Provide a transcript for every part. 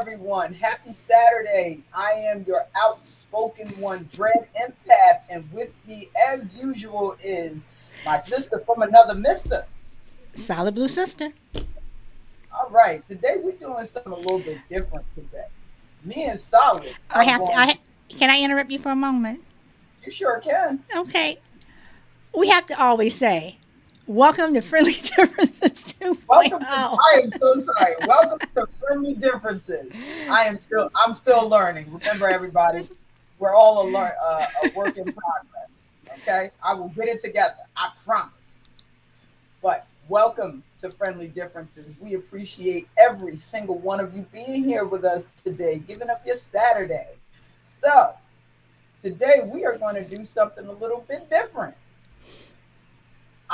everyone. Happy Saturday. I am your outspoken one, DreadEmpath, and with me, as usual, is my sister from another mister. Solid Blue Sister. All right, today we're doing something a little bit different today. Me and Solid I are have to. going to, Can I interrupt you for a moment? you sure can. Okay. We have to always say, "Welcome to Friendly Differences Welcome to, 2.0." I am so sorry. Welcome to Friendly Differences. I'm still learning. Remember, everybody, we're all a work in progress. Okay, I will get it together. I promise. But welcome to Friendly Differences. We appreciate every single one of you being here with us today, giving up your Saturday. So today we are going to do something a little bit different.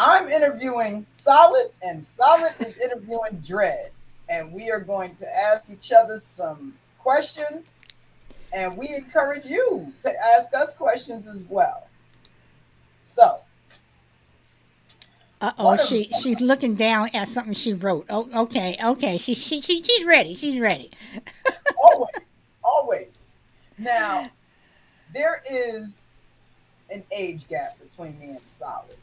I'm interviewing Solid, and Solid is interviewing Dread. And we are going to ask each other some questions, and we encourage you to ask us questions as well. So, Uh oh, one of she's looking down at something she wrote. Oh, okay. She's ready. She's ready. always, always. Now, there is an age gap between me and Solid,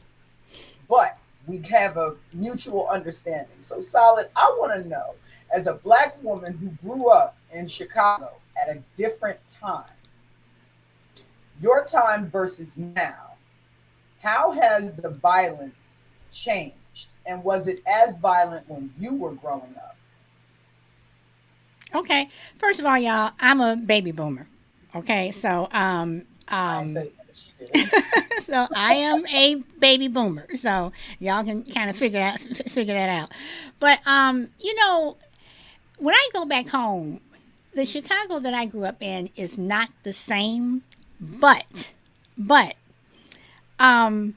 but we have a mutual understanding. So, Solid, I want to know, as a black woman who grew up in Chicago at a different time, your time versus now, how has the violence changed? And was it as violent when you were growing up? Okay. First of all, y'all, I'm a baby boomer. Okay, I ain't saying that she did. so I am a baby boomer. So y'all can kind of figure that out. But when I go back home, the Chicago that I grew up in is not the same, but um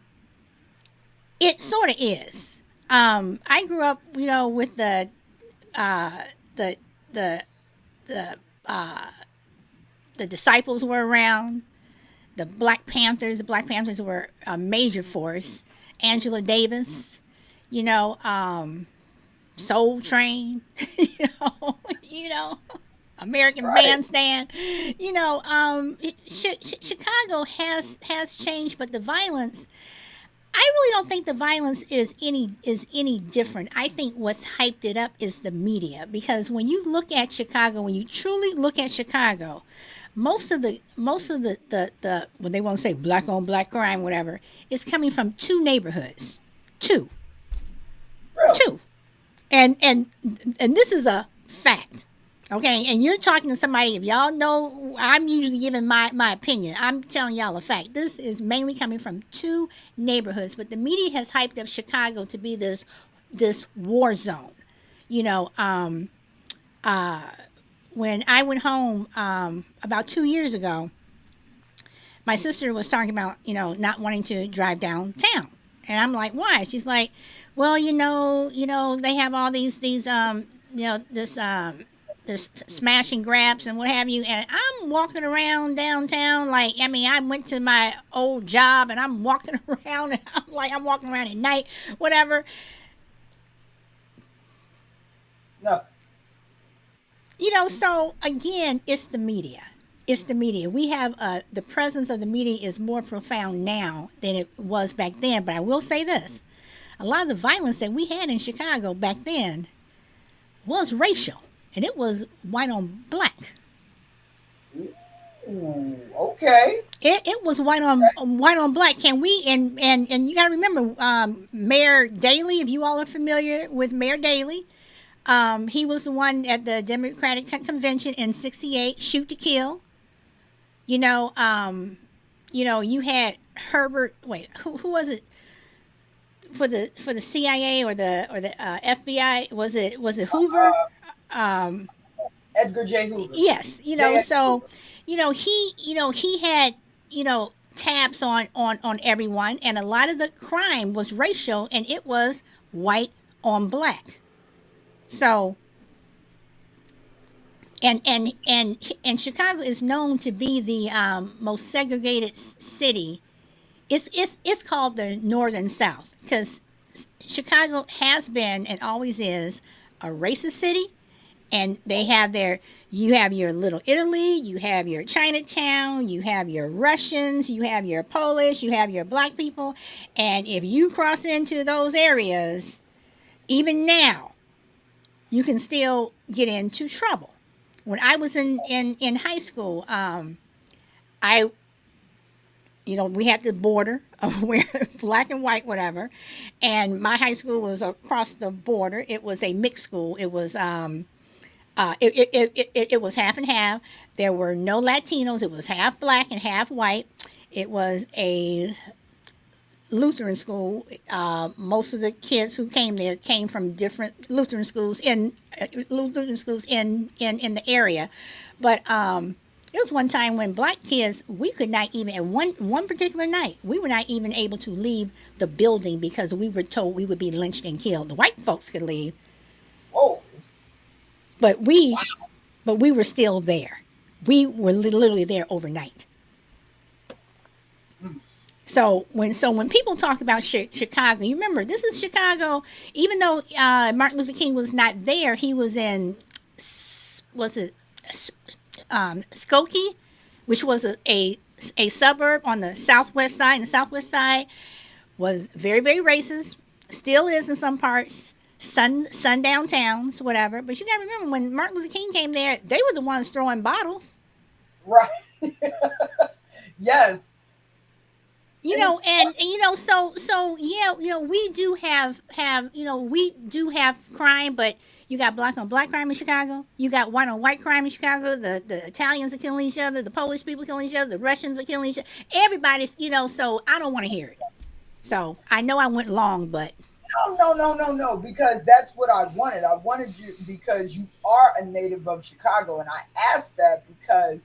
it sort of is. I grew up, with uh the the the the disciples were around. The Black Panthers were a major force. Angela Davis, you know, Soul Train, you know, you know, American Right. Bandstand. Chicago has changed, but the violence. I really don't think the violence is any different. I think what's hyped it up is the media, because when you look at Chicago, when you truly look at Chicago, most of the when they want to say black on black crime, whatever, is coming from two neighborhoods, two, Really? two, and and this is a fact. Okay, and you're talking to somebody. If y'all know, I'm usually giving my opinion. I'm telling y'all a fact. This is mainly coming from two neighborhoods, but the media has hyped up Chicago to be this war zone. You know, when I went home about 2 years ago, my sister was talking about not wanting to drive downtown, and I'm like, why? She's like, well, they have all these this smash and grabs and what have you, and I'm walking around downtown like, I mean, I went to my old job and I'm walking around and I'm walking around at night, whatever. No. So again, it's the media. It's the media. We have the presence of the media is more profound now than it was back then. But I will say this: a lot of the violence that we had in Chicago back then was racial, and it was white on black. Ooh, okay. It was white on black. Can we and you got to remember Mayor Daley, if you all are familiar with Mayor Daley. He was the one at the Democratic Convention in '68, shoot to kill. You know, you had Herbert. Wait, who was it for the CIA or the FBI? Was it Hoover? Um, Edgar J. Hoover. yes. J. Edgar So, Hoover. he had tabs on everyone, and a lot of the crime was racial, and it was white on black. So and Chicago is known to be the most segregated city. It's called the Northern South because Chicago has been and always is a racist city, And they have their, you have your little Italy, you have your Chinatown, you have your Russians, you have your Polish, you have your black people. And if you cross into those areas, even now, you can still get into trouble. When I was in high school, I, we had the border of where black and white, whatever. And my high school was across the border. It was a mixed school. It was half and half. There were no Latinos. It was half black and half white. It was a Lutheran school. Most of the kids who came there came from different Lutheran schools in the area. But it was one time when black kids, we could not even, at one particular night, we were not even able to leave the building because we were told we would be lynched and killed. The white folks could leave, Oh, but we were still there. We were literally there overnight. So when people talk about Chicago, you remember this is Chicago. Even though Martin Luther King was not there, he was in, was it Skokie, which was a suburb on the southwest side. And the southwest side was very, very racist. Still is in some parts. Sundown towns, whatever. But you got to remember when Martin Luther King came there, they were the ones throwing bottles. right. Yes. So yeah, we do have crime, but you got black on black crime in Chicago. You got white on white crime in Chicago. The Italians are killing each other. The Polish people killing each other. The Russians are killing each other. Everybody's, so I don't want to hear it. So I know I went long, but No, because that's what I wanted. I wanted you because you are a native of Chicago, and I asked that because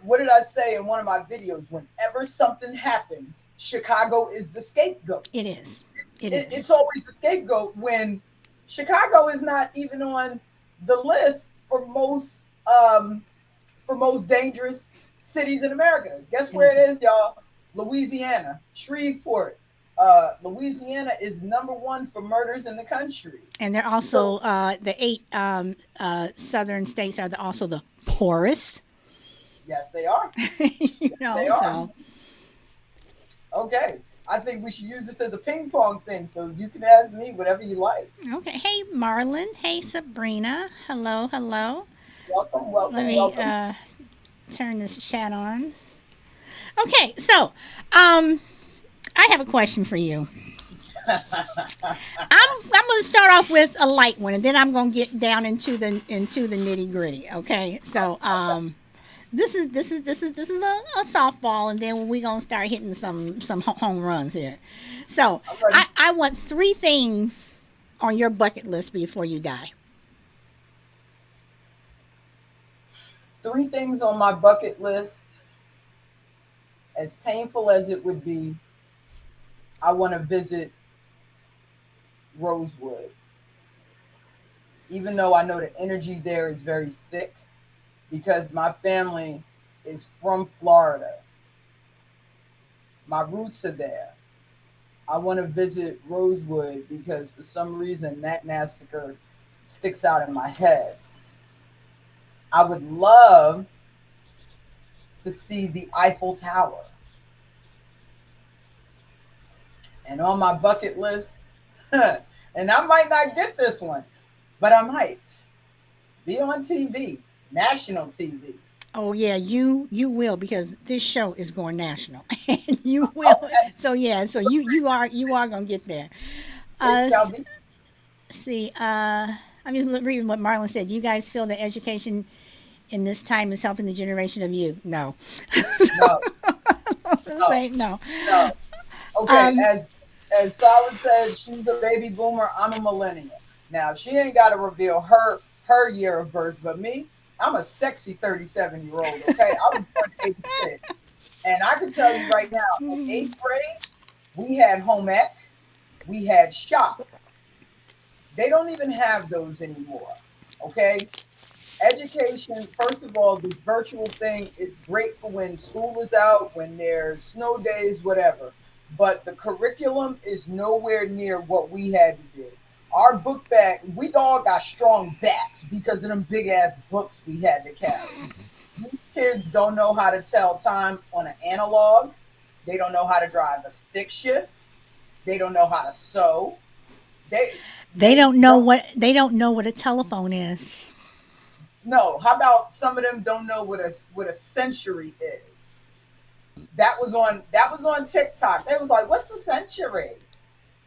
what did I say in one of my videos? Whenever something happens, Chicago is the scapegoat. it is. It's always the scapegoat when Chicago is not even on the list for most dangerous cities in America. Guess where it is, y'all? Louisiana, Shreveport. Louisiana is number one for murders in the country. And they're also the 8 southern states are also the poorest. Yes, they are. They are. So. Okay. I think we should use this as a ping pong thing, so you can ask me whatever you like. Okay. Hey, Marlon. Hey, Sabrina. Hello, hello. Welcome. Let me welcome. Turn this chat on. Okay, so I have a question for you. I'm going to start off with a light one, and then I'm going to get down into the nitty gritty. Okay, so this is a softball, and then we're gonna start hitting some home runs here. So I want 3 things on your bucket list before you die. 3 things on my bucket list. As painful as it would be, I want to visit Rosewood. Even though I know the energy there is very thick, because my family is from Florida. My roots are there. I want to visit Rosewood because for some reason that massacre sticks out in my head. I would love to see the Eiffel Tower. And on my bucket list, and I might not get this one, but I might be on TV, national TV. Oh yeah, you will, because this show is going national, and you will. Okay. So yeah, so you are gonna get there. It shall be. See, I'm just reading what Marlon said. You guys feel that education in this time is helping the generation of you? No. No, Say no. no. Okay, Um, as Solid said, she's a baby boomer. I'm a millennial. Now she ain't got to reveal her year of birth, but me, I'm a sexy 37-year-old. Okay, I was born in '86, and I can tell you right now, in 8th grade, we had home ec, we had shop. They don't even have those anymore. Okay, education. First of all, the virtual thing is great for when school is out, when there's snow days, whatever. But the curriculum is nowhere near what we had to do. our book bag, we all got strong backs because of them big ass books we had to carry. These kids don't know how to tell time on an analog. They don't know how to drive a stick shift. They don't know how to sew. They they don't They don't know what a telephone is. know. How about some of them don't know what a century is? That was on TikTok. They was like, "What's a century?"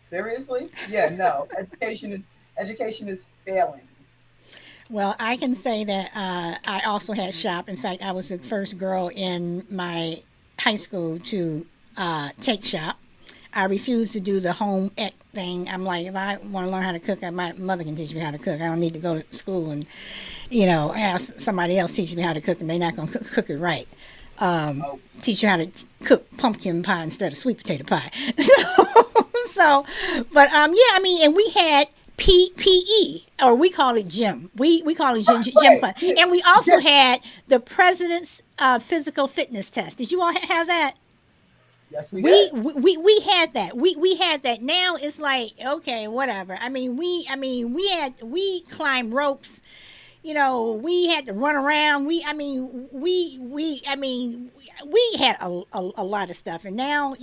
Seriously? Yeah, no. Education is failing. Well, I can say that I also had shop. In fact, I was the first girl in my high school to take shop. I refused to do the home ec thing. I'm like, if I want to learn how to cook, my mother can teach me how to cook. I don't need to go to school and, have somebody else teach me how to cook, and they're not going to cook it right. Oh, Teach you how to cook pumpkin pie instead of sweet potato pie. So, but yeah, I mean, and we had PPE, or we call it gym. We call it gym right. class, and we also Yes, had the president's physical fitness test. Did you all have that? yes, we We did. we we had that. We had that. Now it's like, okay, whatever. We climbed ropes. We had to run around. We had a lot of stuff, and now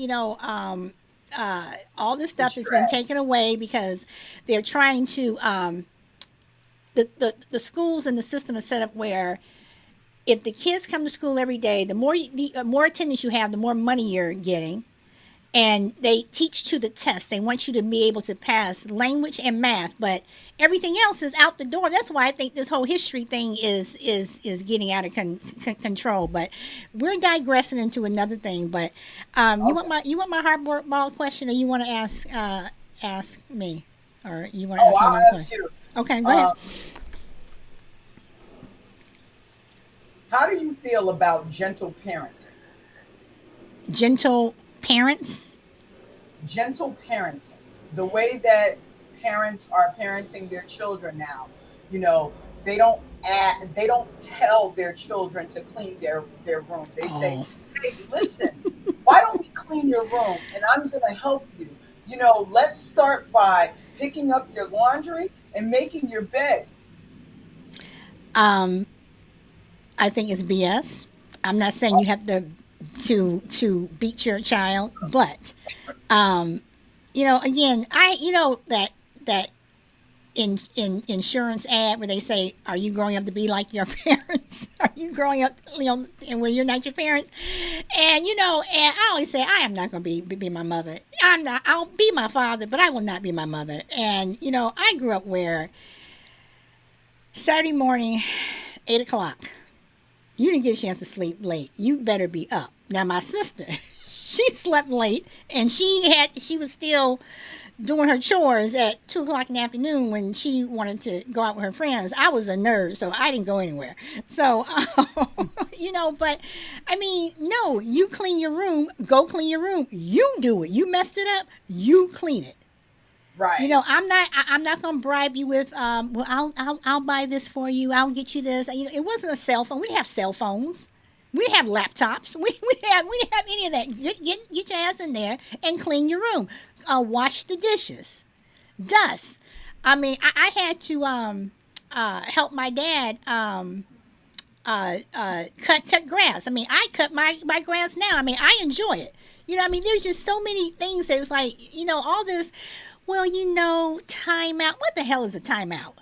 all this stuff It's has been trash. taken away because they're trying to the schools and the system is set up where if the kids come to school every day, the more attendance you have, the more money you're getting, and they teach to the test. They want you to be able to pass language and math, but everything else is out the door. That's why I think this whole history thing is getting out of control. But we're digressing into another thing. But Okay. you want my hardball question, or you want to ask me, or you want to Oh, ask me another I'll ask question? you. Okay, go ahead. Um, how do you feel about gentle parenting? Gentle parents. Gentle parenting, the way that parents are parenting their children now. You know, they don't tell their children to clean their room. They say, Oh, "Hey, listen, why don't we clean your room and I'm going to help you. Let's start by picking up your laundry and making your bed." um, I think it's BS. I'm not saying you have to beat your child, but again, that in insurance ad where they say, "Are you growing up to be like your parents? Are you growing up, and where you're not your parents?" And and I always say, I am not going to be my mother. I'm not. I'll be my father, but I will not be my mother. And I grew up where Saturday morning, 8 o'clock. You didn't get a chance to sleep late. You better be up. Now my sister, she slept late, and she was still doing her chores at 2 o'clock in the afternoon when she wanted to go out with her friends. I was a nerd, so I didn't go anywhere. So but I mean, no, you clean your room. Go clean your room. You do it. You messed it up. You clean it. Right. I'm not gonna bribe you with well, I'll buy this for you. I'll get you this. It wasn't a cell phone. We didn't have cell phones. We didn't have laptops. We didn't have any of that. Get your ass in there and clean your room. Wash the dishes. Dust. I mean, I had to help my dad cut grass. I mean, I cut my grass now. I mean, I enjoy it. There's just so many things that it's like, all this, well, timeout. What the hell is a timeout?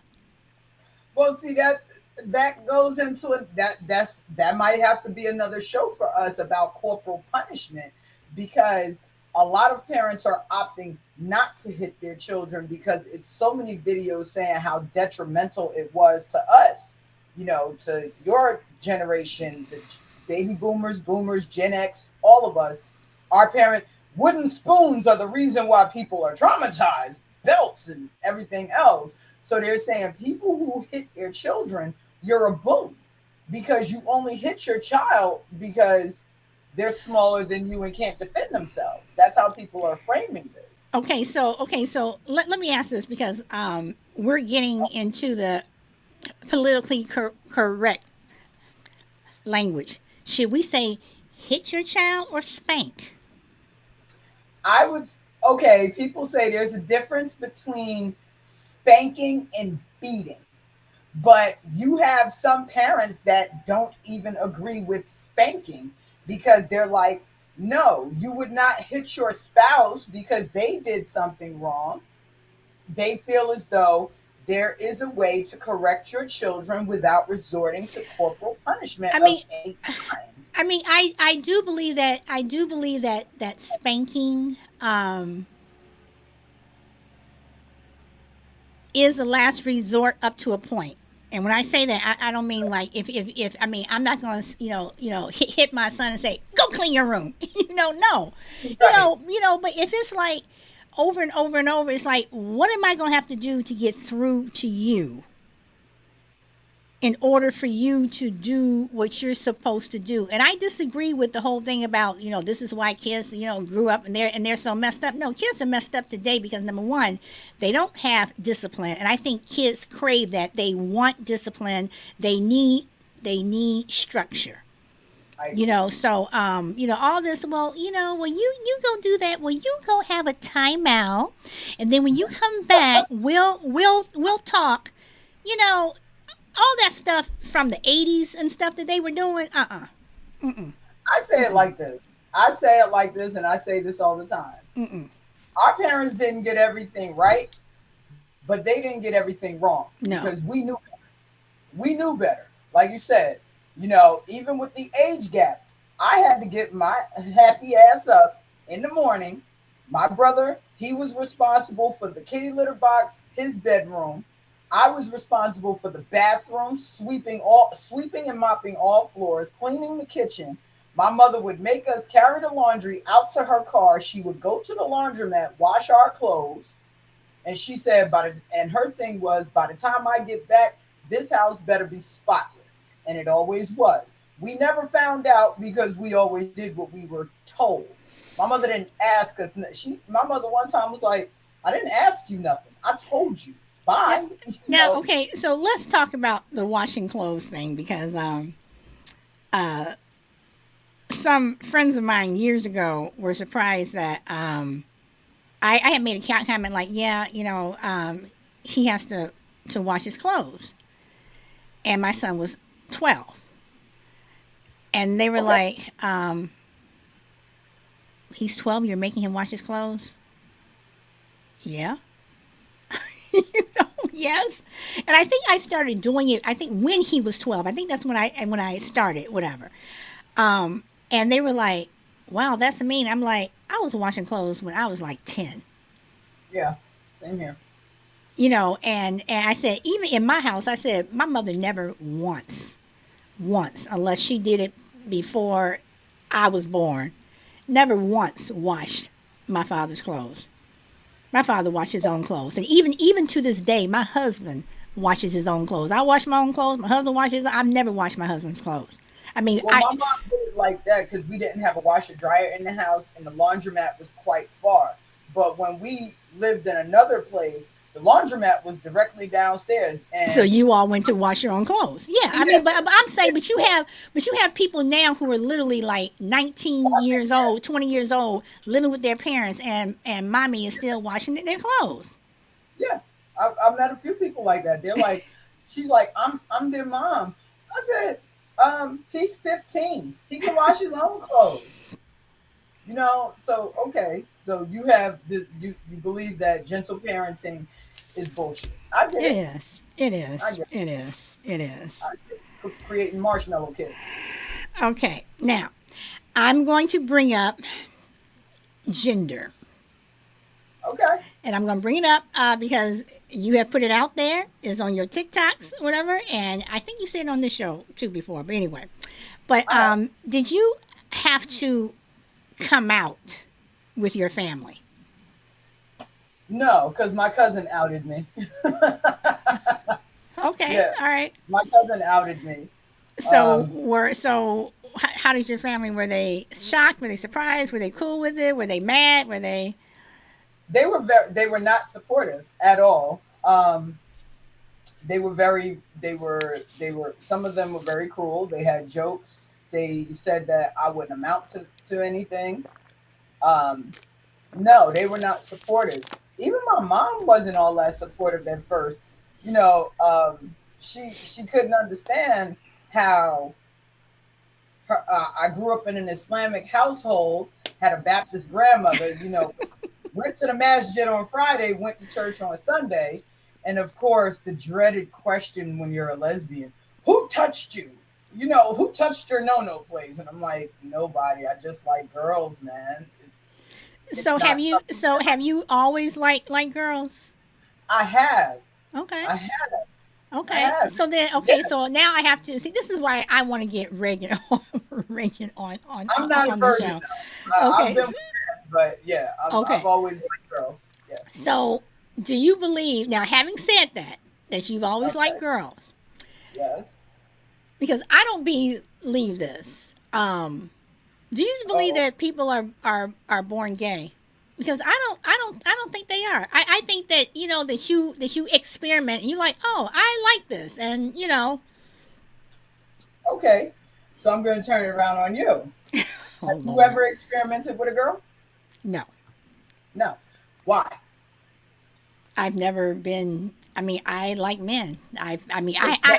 Well, see, that goes into it. That might have to be another show for us about corporal punishment, because a lot of parents are opting not to hit their children because it's so many videos saying how detrimental it was to us, to your generation, the baby boomers, Gen X, all of us. Our parents, wooden spoons are the reason why people are traumatized, belts and everything else. So they're saying people who hit their children, you're a bully because you only hit your child because they're smaller than you and can't defend themselves. That's how people are framing this. Okay, so let me ask this, because we're getting into the politically correct language. Should we say hit your child or spank? I would, okay, people say there's a difference between spanking and beating. But you have some parents that don't even agree with spanking because they're like, no, you would not hit your spouse because they did something wrong. They feel as though there is a way to correct your children without resorting to corporal punishment I of mean, any kind. I do believe that that spanking is a last resort up to a point. And when I say that, I don't mean like if I mean I'm not going to hit my son and say go clean your room. No, Right. But if it's like over and over and over, it's like what am I going to have to do to get through to you in order for you to do what you're supposed to do? And I disagree with the whole thing about this is why kids grew up and they're so messed up. No, kids are messed up today because number one, they don't have discipline, and I think kids crave that. They want discipline. They need structure. I agree. So all this, well, you go do that, well, you go have a timeout, and then when you come back, we'll talk. you know all that stuff from the 80s and stuff that they were doing. Mm-mm. I say it Mm-mm. like this. I say it like this, and I say this all the time. Mm-mm. Our parents didn't get everything right, but they didn't get everything wrong because No. we knew better. Like you said, even with the age gap, I had to get my happy ass up in the morning. My brother, he was responsible for the kitty litter box, his bedroom. I was responsible for the bathroom, sweeping and mopping all floors, cleaning the kitchen. My mother would make us carry the laundry out to her car. She would go to the laundromat, wash our clothes, and she said, and her thing was, by the time I get back, this house better be spotless. And it always was. We never found out because we always did what we were told. My mother didn't ask us. My mother one time was like, I didn't ask you nothing. I told you. Now, Bye. now, okay, so let's talk about the washing clothes thing because uh, some friends of mine years ago were surprised that I had made a comment like, yeah, he has to wash his clothes, and my son was 12, and they were Okay. like, he's 12, you're making him wash his clothes? Yeah. Yes. And I think I started doing it, I think when he was 12. I think that's when I started, whatever. And they were like, wow, that's mean. I'm like, I was washing clothes when I was like 10. Yeah. Same here. And I said, even in my house, I said, my mother never once, unless she did it before I was born, never once washed my father's clothes. My father washed his own clothes, and even to this day, my husband washes his own clothes. I wash my own clothes. My husband washes. I've never washed my husband's clothes. I mean, Well, my mom did it like that because we didn't have a washer dryer in the house and the laundromat was quite far. But when we lived in another place, the laundromat was directly downstairs. so And you all went to wash your own clothes. Yeah, I yeah, mean, but I'm saying, but you have people now who are literally like 19 washing, years old, 20 years old, living with their parents, and mommy is still washing their clothes. yeah. I've met a few people like that. They're like, she's like, I'm their mom. I said, he's 15. He can wash his own clothes. So okay. So you believe that gentle parenting is bullshit. I get It it. is. It I is. get It is. It is. I get creating marshmallow kids. Okay, now I'm going to bring up gender. Okay. And I'm going to bring it up because you have put it out there. It's on your TikToks, whatever. And I think you said it on this show too before. But anyway, but I have did you have to come out with your family? no, because my cousin outed me. Okay, Yeah, all right. my cousin outed me. So Um, how did your family? Were they shocked? Were they surprised? Were they cool with it? Were they mad? Were they? they were not supportive at all. They were some of them were very cruel. They had jokes. They said that I wouldn't amount to anything. Um, no, they were not supportive. even my mom wasn't all that supportive at first. You know, she couldn't understand how I grew up in an Islamic household, had a Baptist grandmother. You know, went to the masjid on Friday, went to church on Sunday, and of course the dreaded question when you're a lesbian: who touched you? You know, who touched your no-no place? And I'm like, nobody. I just like girls, man. It's So have not you? something So have you always like girls? I have. Okay. I have. I Okay. have. So then, okay. Yes. So now I have to see. This is why I want to get Reagan on Reagan I'm not a on the virgin show. though. I've Okay. been with men, but yeah, I've Okay. always liked girls. Yes. So do you believe now? Having said that you've always liked Okay. girls, Yes. because I don't believe this. Do you believe Oh, that people are born gay? Because I don't think they are. I think that that you experiment and you like, oh, I like this, and okay. So I'm going to turn it around on you. oh Have you Lord, ever experimented with a girl? no, No. Why? I've never been. I mean, I like men. I mean, Exactly.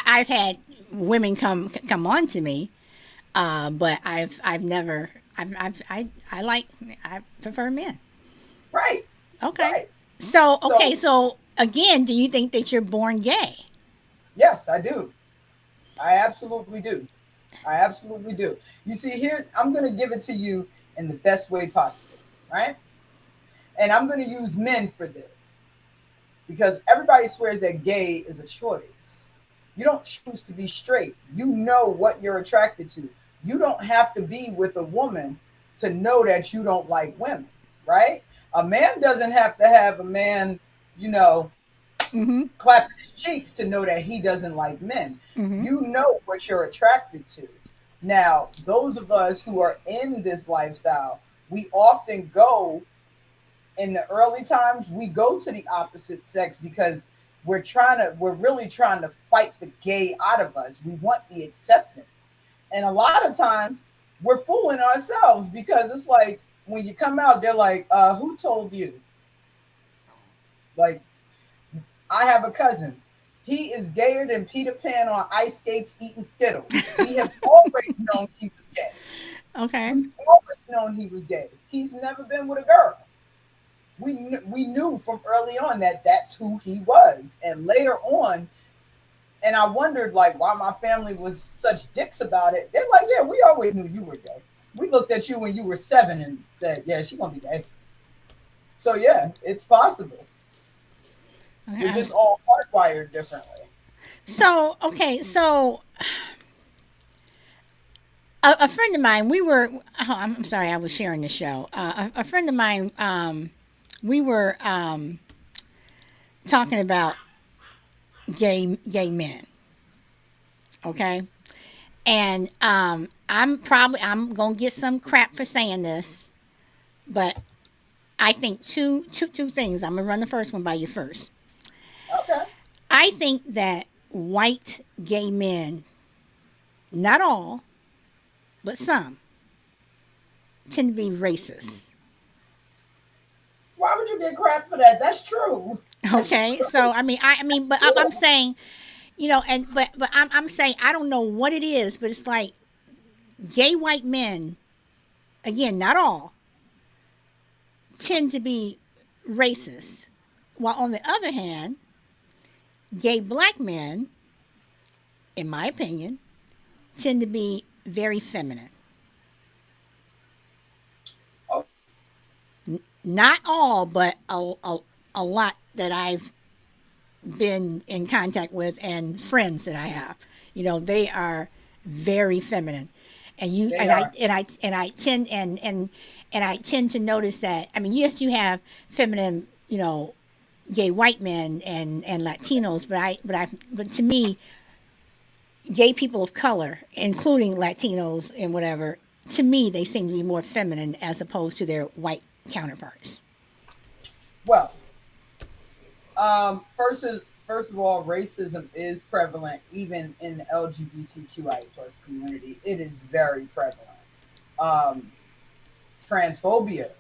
I've had women come on to me, but I've never. I like. I prefer men. Right. Okay. Right. So okay. So So again, do you think that you're born gay? yes, I do. I absolutely do. I absolutely do. You see, here I'm going to give it to you in the best way possible, right? And I'm going to use men for this because everybody swears that gay is a choice. You don't choose to be straight. You know what you're attracted to. You don't have to be with a woman to know that you don't like women, right? A man doesn't have to have a man, you know, Mm-hmm. clapping his cheeks to know that he doesn't like men. Mm-hmm. You know what you're attracted to. Now, those of us who are in this lifestyle, we often go in the early times, we go to the opposite sex because we're really trying to fight the gay out of us. We want the acceptance. And a lot of times we're fooling ourselves because it's like when you come out, they're like, who told you? Like, I have a cousin. He is gayer than Peter Pan on ice skates eating Skittles. We have always known he was gay. Okay. We've always known he was gay. He's never been with a girl. We knew from early on that that's who he was. And later on, and I wondered like why my family was such dicks about it. They're like, yeah, we always knew you were gay. We looked at you when you were 7 and said, yeah, she's gonna be gay. So yeah, it's possible. Okay. We're just all hardwired differently. So okay. So a friend of mine, we were. Oh, I'm sorry, I was sharing the show. A friend of mine, we were talking about gay men. Okay, and I'm gonna get some crap for saying this, but I think two things. I'm gonna run the first one by you first. Okay. I think that white gay men, not all, but some, tend to be racist. Why would you get crap for that? That's true. That's Okay, so true. but True. I'm saying, and but I'm saying I don't know what it is, but it's like gay white men, again, not all, tend to be racist, while on the other hand, gay black men, in my opinion, tend to be very feminine. Oh, Not all, but a lot that I've been in contact with and friends that I have. They are very feminine. And you they are. and I tend and I tend to notice that. I mean, yes, you have feminine, gay white men and Latinos, but to me, gay people of color, including Latinos and whatever, to me they seem to be more feminine as opposed to their white counterparts. Well, first of all, racism is prevalent even in the LGBTQI plus community. It is very prevalent. Um, Transphobia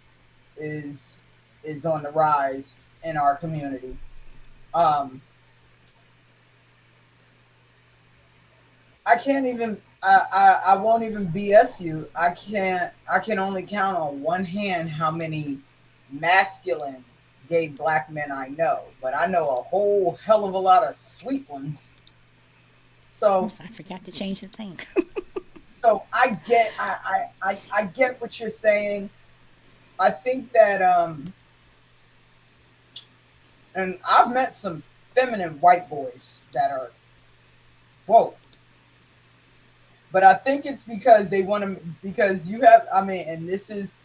is is on the rise in our community. Um, I can't even. I won't even BS you. I can't. I can only count on one hand how many masculine gay black men I know, but I know a whole hell of a lot of sweet ones. So Oops, I forgot to change the thing. I get. I get what you're saying. I think that and I've met some feminine white boys that are whoa. But I think it's because they want to, because you have, I mean, and this is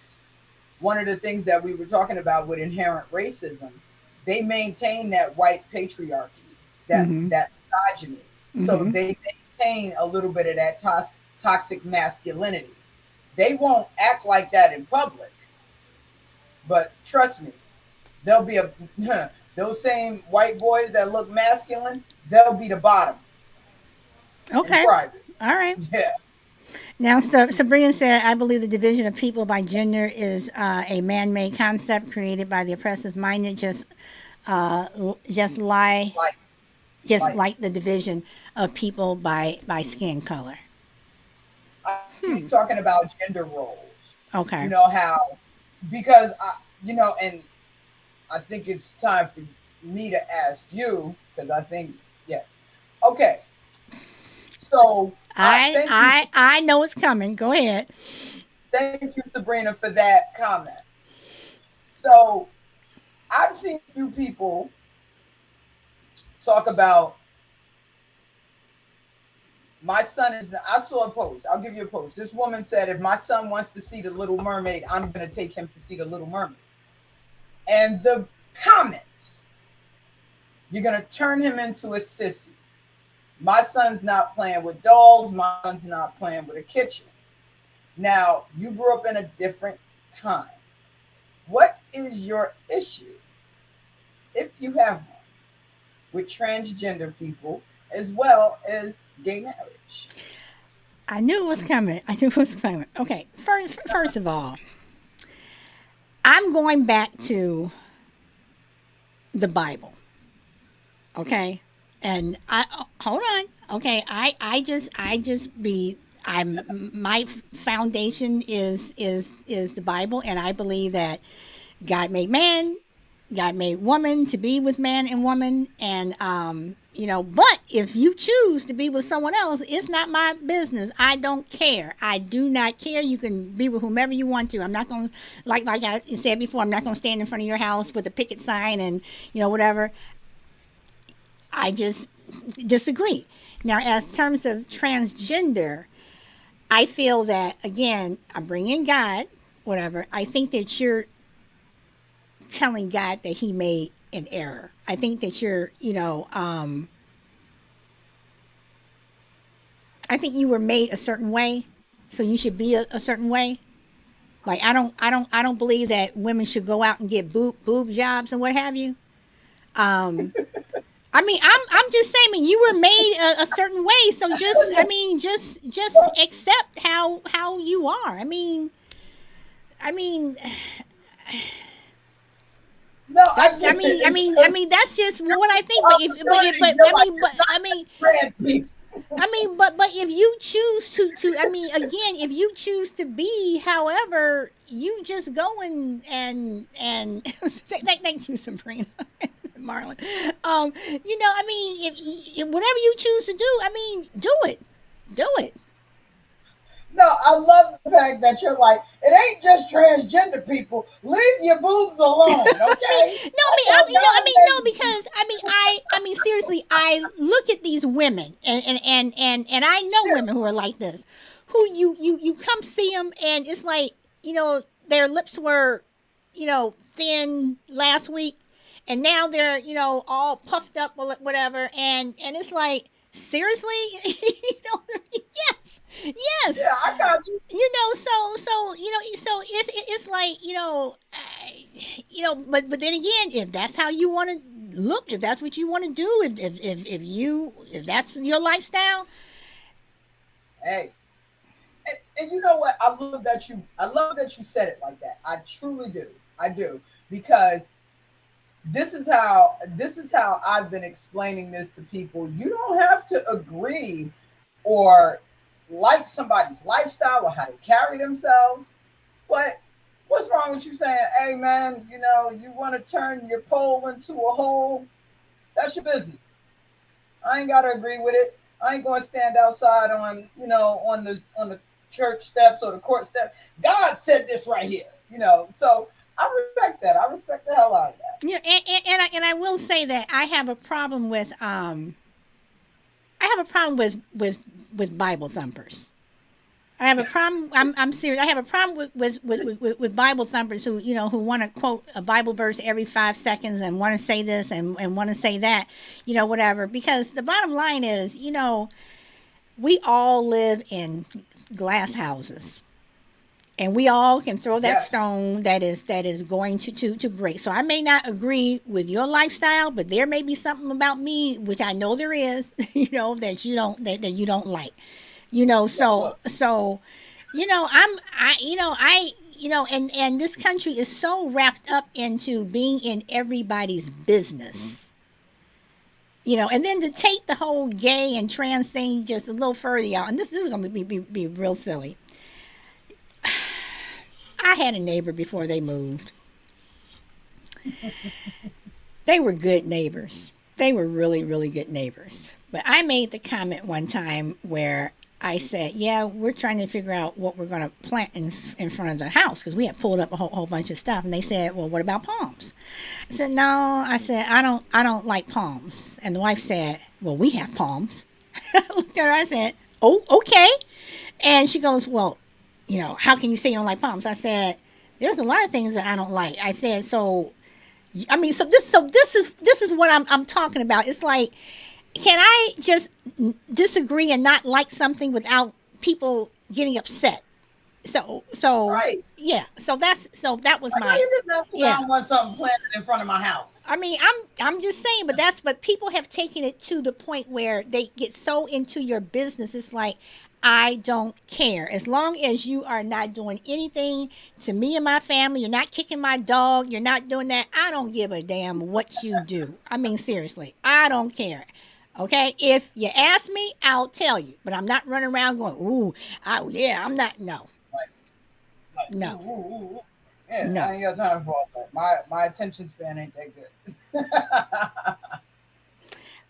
one of the things that we were talking about with inherent racism. They maintain that white patriarchy, Mm-hmm. that misogyny. So Mm-hmm. they maintain a little bit of that toxic masculinity. They won't act like that in public, but trust me, they'll be a those same white boys that look masculine, they'll be the bottom in Okay. private. All right. Yeah. Now, so Sabrina said, I believe the division of people by gender is a man made concept created by the oppressive minded, just lie, Like just like like the division of people by skin color. I think she's talking about gender roles. You Okay. know how because and I think it's time for me to ask you because I think yeah. Okay, so I thank you, I know it's coming. Go ahead. thank you, Sabrina, for that comment. So I've seen a few people talk about my son is. I saw a post. I'll give you a post. This woman said, if my son wants to see the Little Mermaid, I'm going to take him to see the Little Mermaid. And the comments, you're going to turn him into a sissy. My son's not playing with dolls. My son's not playing with a kitchen. Now, you grew up in a different time. What is your issue, if you have one, with transgender people as well as gay marriage? I knew it was coming. I knew it was coming. Okay. First of all, I'm going back to the Bible. Okay. And hold on. Okay. I just be I'm my foundation is the Bible, and I believe that God made man, God made woman to be with man and woman, and but if you choose to be with someone else, it's not my business. I don't care. I do not care. You can be with whomever you want to. I'm not going to, like I said before, I'm not going to stand in front of your house with a picket sign and whatever. I just disagree. Now, as terms of transgender, I feel that again, I bring in God, whatever. I think that you're telling God that He made an error. I think that I think you were made a certain way, so you should be a certain way. Like I don't believe that women should go out and get boob jobs and what have you. Um, I mean, I'm just saying, I mean, you were made a certain way, so just accept how you are. I mean, No, I that's get it. It's just that's just you're what I think. opportunity. You're like you're not I just mean, trans people. but if you choose to I mean, again, if you choose to be, however, you just go and thank you, Sabrina, Marlon. I mean, if whatever you choose to do, I mean, do it. No, I love the fact that you're like, it ain't just transgender people. Leave your boobs alone, okay? No, I I mean, know God no, made you. because I mean, seriously, I look at these women, and I know Yeah, women who are like this, who you come see them, and it's like their lips were, thin last week, and now they're all puffed up or whatever, and it's like seriously, yes, yes, yeah, I got you. so it's like but then again, if that's how you want to look, if that's what you want to do, if that's your lifestyle. Hey, and you know what? I love that you said it like that. I truly do. I do because this is how I've been explaining this to people. You don't have to agree or like somebody's lifestyle or how they carry themselves, but what's wrong with you saying, "Hey man, you want to turn your pole into a hole? That's your business. I ain't got to agree with it. I ain't going to stand outside on the church steps or the court steps. God said this right here. So I respect that. I respect the hell out of that. Yeah, and I will say that I have a problem with Bible thumpers. I have a problem. I'm serious. I have a problem with Bible thumpers who want to quote a Bible verse every 5 seconds and want to say this and want to say that, whatever. Because the bottom line is, we all live in glass houses, and we all can throw that Yes. stone that is going to break. So I may not agree with your lifestyle, but there may be something about me which I know there is, that you don't like, Yeah. so Look. and this country is so wrapped up into being in everybody's business. And then to take the whole gay and trans thing just a little further out, and this is going to be real silly. I had a neighbor before they moved. They were good neighbors. They were really, really good neighbors. But I made the comment one time where I said, "Yeah, we're trying to figure out what we're going to plant in front of the house because we had pulled up a whole bunch of stuff." And they said, "Well, what about palms?" I said, "No." I said, "I don't like palms." And the wife said, "Well, we have palms." I looked at her. I said, "Oh, okay." And she goes, "Well, how can you say you don't like palms?" I said, "There's a lot of things that I don't like." I said, "So, I mean, so this is what I'm talking about. It's like, can I just disagree and not like something without people getting upset?" So Right. yeah. So that was Like, how my you get that? Because I yeah. don't want something planted in front of my house. I mean, I'm just saying, but people have taken it to the point where they get so into your business. It's like, I don't care as long as you are not doing anything to me and my family. You're not kicking my dog. You're not doing that. I don't give a damn what you do. I mean, seriously, I don't care. Okay, if you ask me, I'll tell you. But I'm not running around going, "Ooh, oh yeah, I'm not." No, Like, ooh, no, ooh, ooh. Yeah, no. I ain't got time for all that. My attention span ain't that good.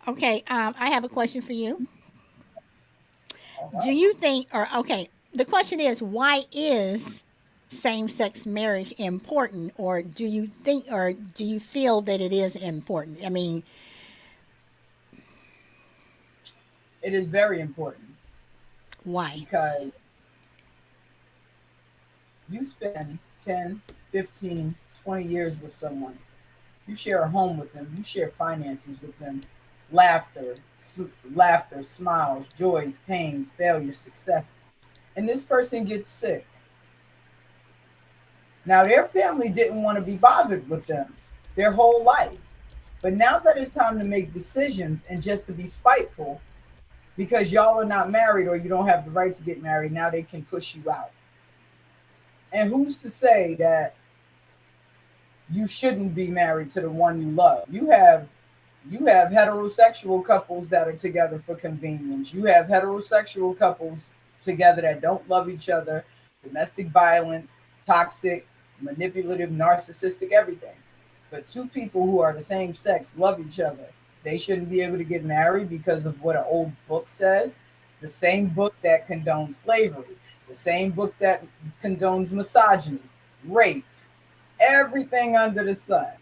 Okay, I have a question for you. All Do right. you think, or okay, the question is, why is same sex marriage important, or do you think, or do you feel that it is important? I mean, It is very important why? because you spend 10, 15, 20 years with someone. You share a home with them. You share finances with them. Laughter, laughter, smiles, joys, pains, failures, success. And this person gets sick. Now, their family didn't want to be bothered with them their whole life. But now that it's time to make decisions and just to be spiteful because y'all are not married or you don't have the right to get married, now they can push you out. And who's to say that you shouldn't be married to the one you love? You have heterosexual couples that are together for convenience. You have heterosexual couples together that don't love each other, domestic violence, toxic, manipulative, narcissistic, everything. But two people who are the same sex love each other. They shouldn't be able to get married because of what an old book says. The same book that condones slavery, the same book that condones misogyny, rape, everything under the sun.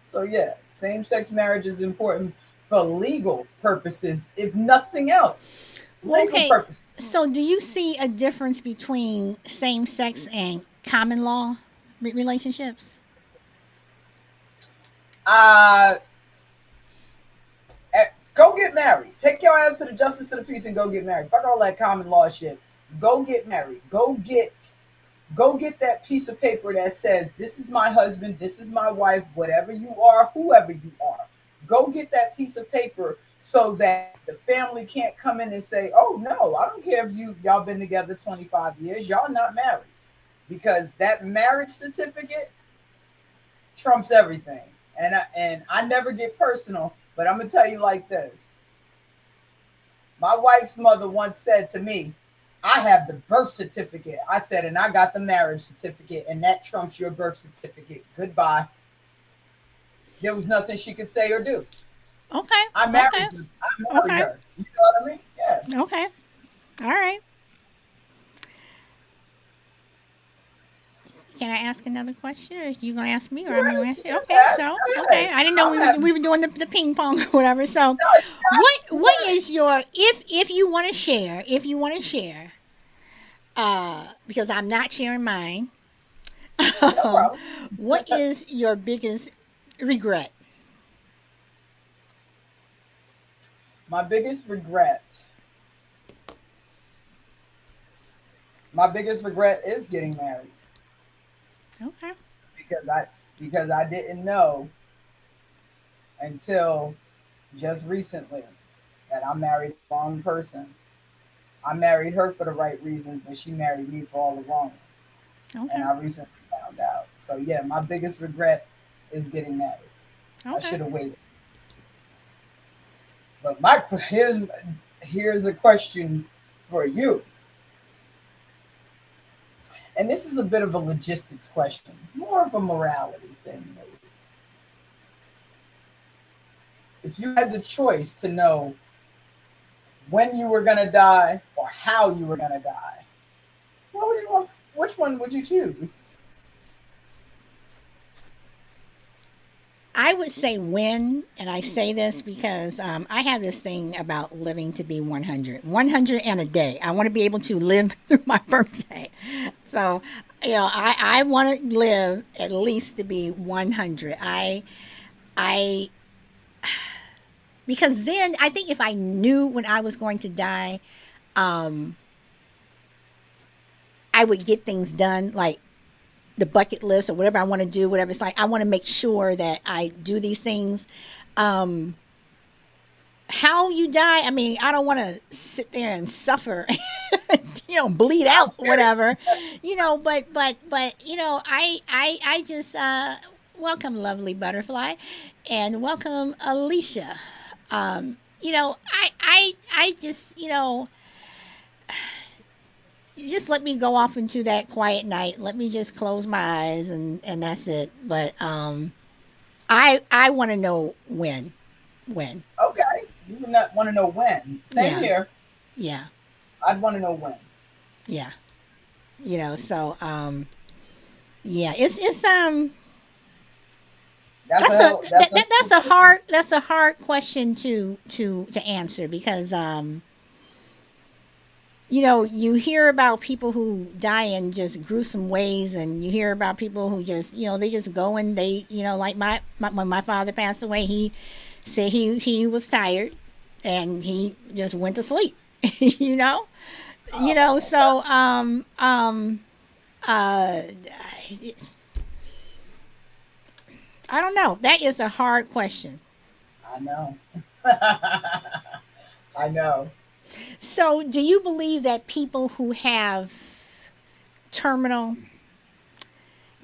So yeah, same-sex marriage is important for legal purposes, if nothing else. Well, Legal okay, purposes. so do you see a difference between same sex and common law relationships? Uh, go get married. Take your ass to the justice of the peace and go get married. Fuck all that common law shit. Go get married. Go get that piece of paper that says this is my husband, this is my wife, whatever you are, whoever you are. Go get that piece of paper so that the family can't come in and say, "Oh no, I don't care if y'all been together 25 years, y'all not married." Because that marriage certificate, trumps everything. And I never get personal, but I'm gonna tell you like this. My wife's mother once said to me, I have the birth certificate. I said, and I got the marriage certificate, and that trumps your birth certificate. Goodbye. There was nothing she could say or do. Okay. I Okay. married her. I married Okay. her. You know what I mean? Yeah. Okay. All right. Can I ask another question, or are you gonna ask me, or I'm gonna ask you? Go Okay. ahead. So, Go okay. ahead. I didn't know I'm having we were doing the ping pong or whatever. So, what is your, if you want to share, because I'm not sharing mine. no um, problem. what is your biggest regret? My biggest regret. My biggest regret is getting married Okay. because I didn't know until just recently that I married the wrong person. I married her for the right reasons, but she married me for all the wrong ones. And Okay. I recently found out. So yeah, my biggest regret is getting married. I Okay. should have waited. But my here's a question for you. And this is a bit of a logistics question, more of a morality thing, maybe. If you had the choice to know when you were gonna die or how you were gonna die, what would you want? Which one would you choose? I would say when, and I say this because I have this thing about living to be 100. 100 and a day. I want to be able to live through my birthday. So, I want to live at least to be 100. I, because then I think if I knew when I was going to die, um, I would get things done, like the bucket list or whatever I want to do, whatever it's like. I want to make sure that I do these things. Um, how you die, I mean, I don't want to sit there and suffer, bleed I out, get it. whatever, but I just welcome lovely butterfly, and welcome Alicia. I just, just let me go off into that quiet night. Let me just close my eyes, and that's it. But I want to know when. Okay, you would not want to know when. Same Yeah, here. yeah, I'd want to know when. yeah. So yeah, it's that's a hard question to answer, because you hear about people who die in just gruesome ways, and you hear about people who just, they just go, and they, like when my father passed away, he said he was tired, and he just went to sleep. you know, so uh, I don't know. That is a hard question. I know. I know. So, do you believe that people who have terminal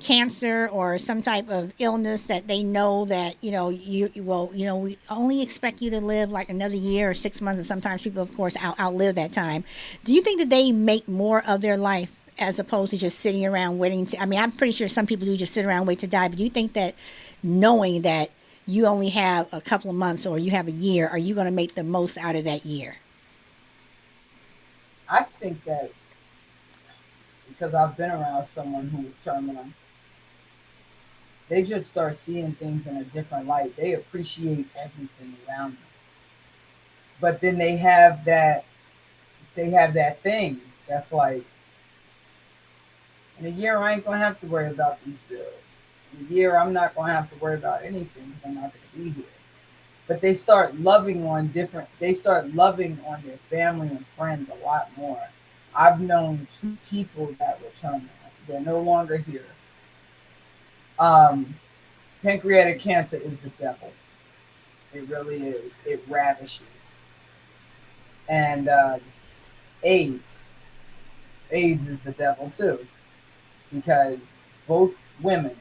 cancer or some type of illness, that they know that, we only expect you to live like another year or 6 months, and sometimes people, of course, outlive that time, do you think that they make more of their life as opposed to just sitting around waiting to, I mean, I'm pretty sure some people do just sit around and wait to die, but do you think that, knowing that you only have a couple of months or you have a year, are you going to make the most out of that year? I think that because I've been around someone who was terminal, they just start seeing things in a different light. They appreciate everything around them. But then they have that thing that's like, in a year I ain't gonna have to worry about these bills. In a year I'm not gonna have to worry about anything because I'm not gonna be here. But they start loving on their family and friends a lot more. I've known two people that were terminal. They're no longer here. Um, Pancreatic cancer is the devil. It really is. It ravishes. And AIDS. AIDS is the devil too, because both women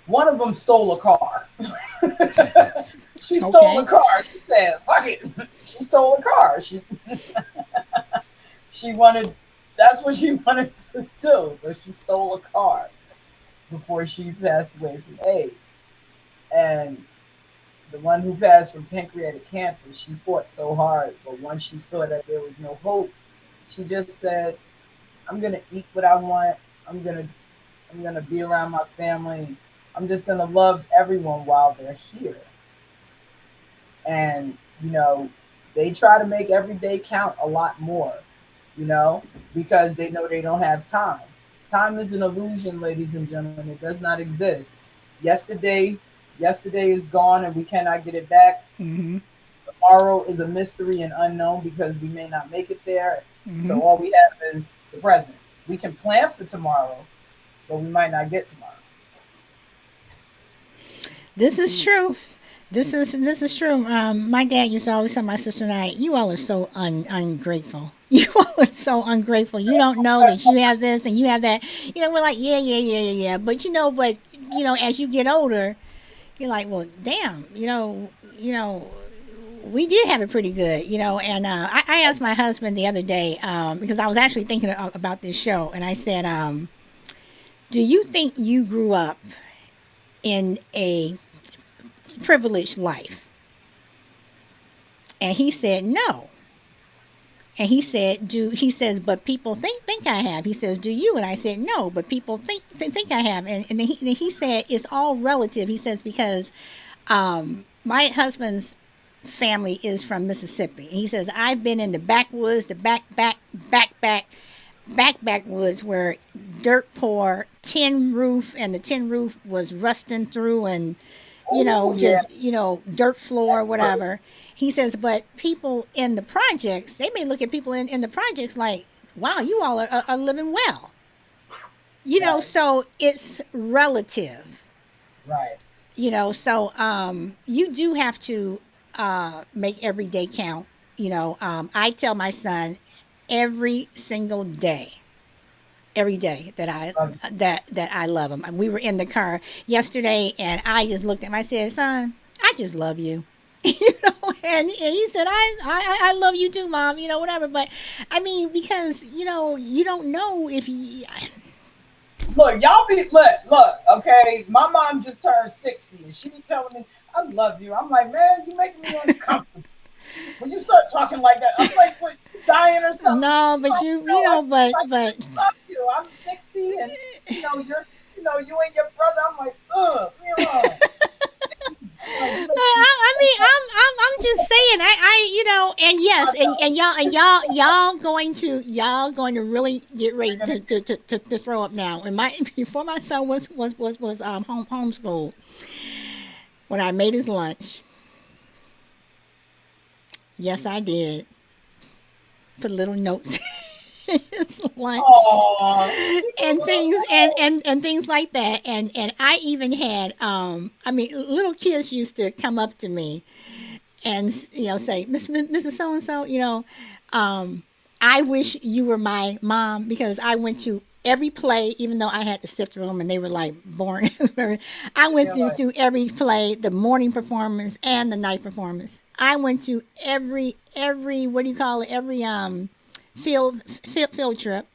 One of them stole a car. She stole a Okay. car. She said, "Fuck it." She stole a car. She wanted. That's what she wanted to do. So she stole a car before she passed away from AIDS. And the one who passed from pancreatic cancer, she fought so hard, but once she saw that there was no hope, she just said, "I'm gonna eat what I want. I'm gonna I'm gonna be around my family. I'm just gonna love everyone while they're here." And they try to make every day count a lot more, you know, because they know they don't have time. Time is an illusion, ladies and gentlemen. It does not exist. Yesterday, yesterday is gone, and we cannot get it back. Mm-hmm. Tomorrow is a mystery and unknown because we may not make it there. Mm-hmm. So all we have is the present. We can plan for tomorrow, but we might not get tomorrow. This is true. This is true. My dad used to always tell my sister and I, "You all are so ungrateful. You all are so ungrateful. You don't know that you have this and you have that." We're like, "Yeah, yeah, yeah, yeah, yeah." But as you get older, you're like, "Well, damn. We did have it pretty good." And I asked my husband the other day because I was actually thinking about this show, and I said, "Do you think you grew up in a privileged life?" And he said, "No." And he said, "Do he says, but people think I have." He says, "Do you?" And I said, "No, but people think I have." And then he said, "It's all relative." He says because my husband's family is from Mississippi. He says, "I've been in the backwoods, the backwoods where dirt poor, tin roof, and the tin roof was rusting through, and Oh yeah, just dirt floor, whatever." He says, "But people in the projects, they may look at people in the projects like, wow, you all are living well." right, So it's relative. right. So you do have to make every day count. I tell my son every single day, every day that Love I love him. We were in the car yesterday, and I just looked at him. I said, "Son, I just love you." And he said, I love you too, Mom. Whatever. But I mean, because you don't know if you. Look, y'all be look. Okay, my mom just turned 60, and she be telling me, "I love you." I'm like, man, you making me uncomfortable. When you start talking like that, I'm like, what, you dying or something? No, She's but like, you no, you I know, just but like but to love you. I'm 60, and you're, you and your brother. I'm like, ugh, leave me alone. I'm like, you make me I mean, I'm just saying. And yes, I and y'all going to really get ready to throw up now. And my before my son was homeschooled, when I made his lunch, yes, I did put little notes in his lunch oh, and things and things like that. And I even had I mean, little kids used to come up to me and say, Mrs. So and so, I wish you were my mom because I went to every play, even though I had to sit through them and they were like boring. I went you're like, through every play, the morning performance and the night performance. I went to every what do you call it? Every field trip.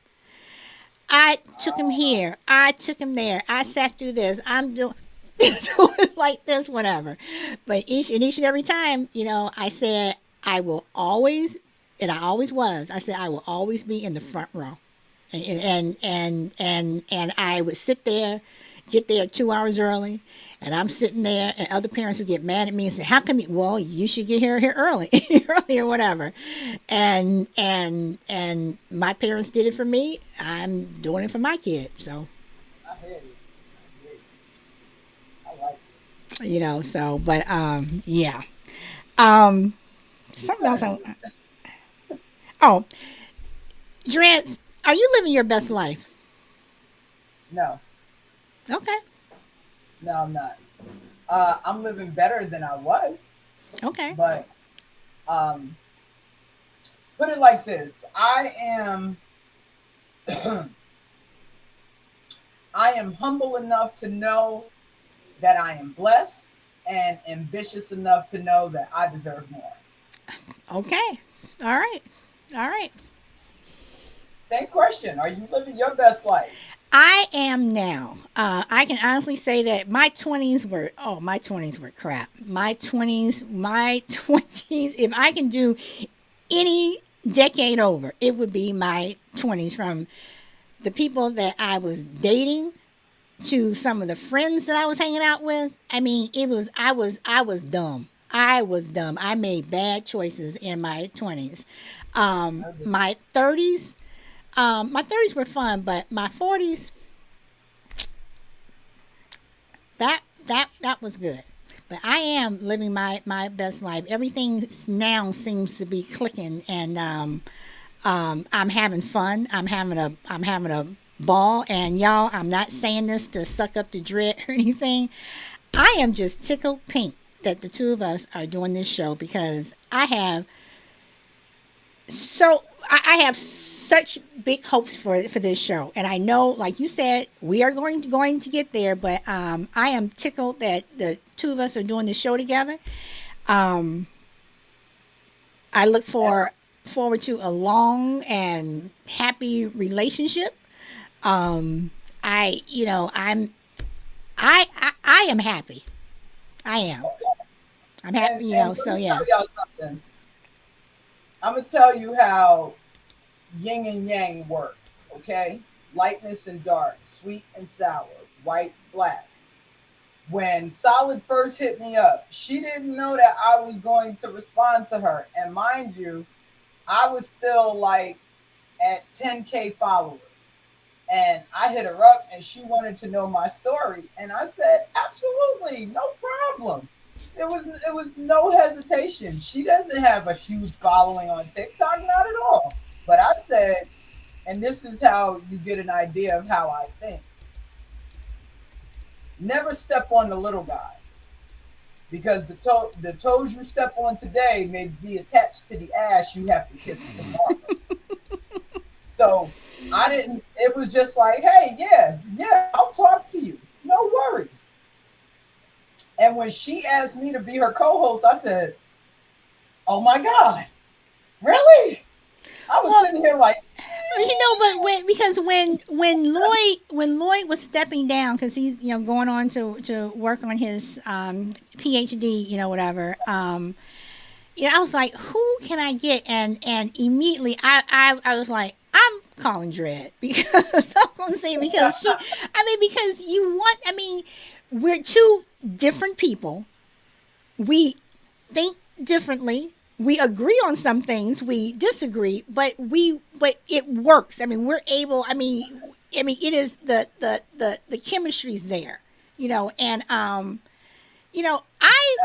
I took him here. I took him there. I sat through this. I'm doing doing like this, whatever. But each and every time, I said I will always, and I always was. I said I will always be in the front row, and I would sit there, get there 2 hours early, and I'm sitting there, and other parents would get mad at me and say, "How come you? Well, you should get here early, early or whatever." And my parents did it for me. I'm doing it for my kid. So I hear you. I hear you. I like it. but yeah. Um, Your something else. turn. Oh, Dreads, are you living your best life? No, Okay, no, I'm not. I'm living better than I was, okay, but um, put it like this: I am humble enough to know that I am blessed and ambitious enough to know that I deserve more. Okay. All right. All right. Same question. Are you living your best life? I am now. I can honestly say that my twenties were crap. My twenties. If I can do any decade over, it would be my 20s. From the people that I was dating to some of the friends that I was hanging out with. I mean, I was dumb. I was dumb. I made bad choices in my 20s. My 30s were fun, but my 40s, that was good. But I am living my best life. Everything now seems to be clicking, and I'm having fun. I'm having a ball, and y'all, I'm not saying this to suck up the dread or anything. I am just tickled pink that the two of us are doing this show, because I have such big hopes for this show, and I know, like you said, we are going to get there. But I am tickled that the two of us are doing the show together. Um, I look forward to a long and happy relationship. Um, I am happy. I am. I'm happy. And let So me yeah. tell y'all something. I'm gonna tell you how yin and yang work. Okay, lightness and dark, sweet and sour, white, black. When Solid first hit me up, she didn't know that I was going to respond to her. And mind you, I was still like at 10K followers. And I hit her up and she wanted to know my story. And I said, absolutely, no problem. It was no hesitation. She doesn't have a huge following on TikTok, not at all. But I said, and this is how you get an idea of how I think. Never step on the little guy, because the toes you step on today may be attached to the ass you have to kiss tomorrow. So I didn't. It was just like, hey, yeah, yeah, I'll talk to you. No worries. And when she asked me to be her co-host, I said, "Oh my god, really?" I was Well, sitting here like, but when Lloyd was stepping down, because he's going on to work on his PhD, whatever. I was like, who can I get? And immediately I was like, I'm calling Dread, because I'm going to say it, because because we're two different people. We think differently. We agree on some things. We disagree, but it works. We're able. It is the chemistry's there, and I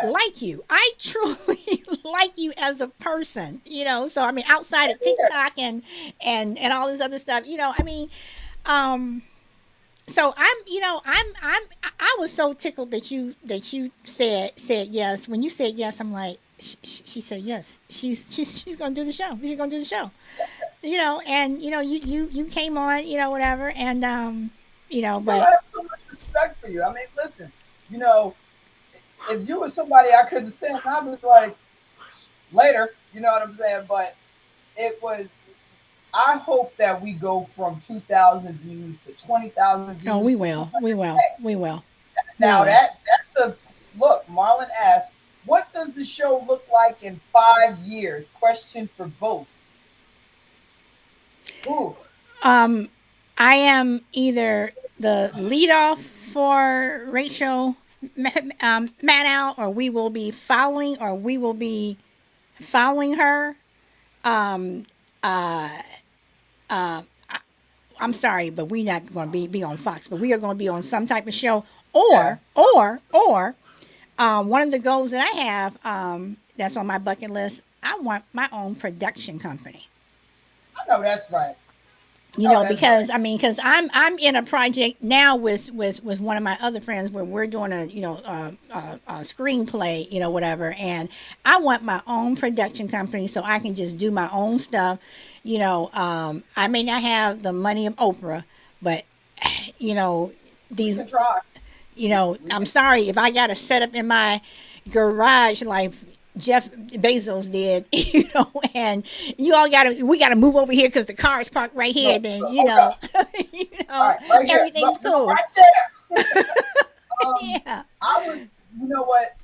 like you. I truly like you as a person, So outside of TikTok and all this other stuff, um, so I was so tickled that you said yes. When you said yes, I'm like, she said yes. She's gonna do the show. She's gonna do the show. And you came on, whatever, and I but have so much respect for you. Listen, you know, if you were somebody I couldn't stand, I'd be like, later. You know what I'm saying? But it was. I hope that we go from 2,000 views to 20,000 oh, views we to will, we will, 200K. we will, we Now will. that's a look. Marlon asked, "What does the show look like in 5 years?" Question for both. Ooh, Um, I am either the lead off for Rachel Maddow, or we will be following her. Um, uh, uh, I'm sorry, but we're not going to be on Fox, but we are going to be on some type of show, yeah, or one of the goals that I have, that's on my bucket list. I want my own production company. I know that's right. No, that's right. Because I'm in a project now with one of my other friends, where we're doing a screenplay, whatever, and I want my own production company, so I can just do my own stuff. I may not have the money of Oprah, but you know We these can try. I'm sorry if I got to set up in my garage like Jeff Bezos did, and we got to move over here because the car is parked right here. Look, Then, look, okay. you All know, right, right here. everything's Look, no, cool. right there. Yeah. I would, you know what?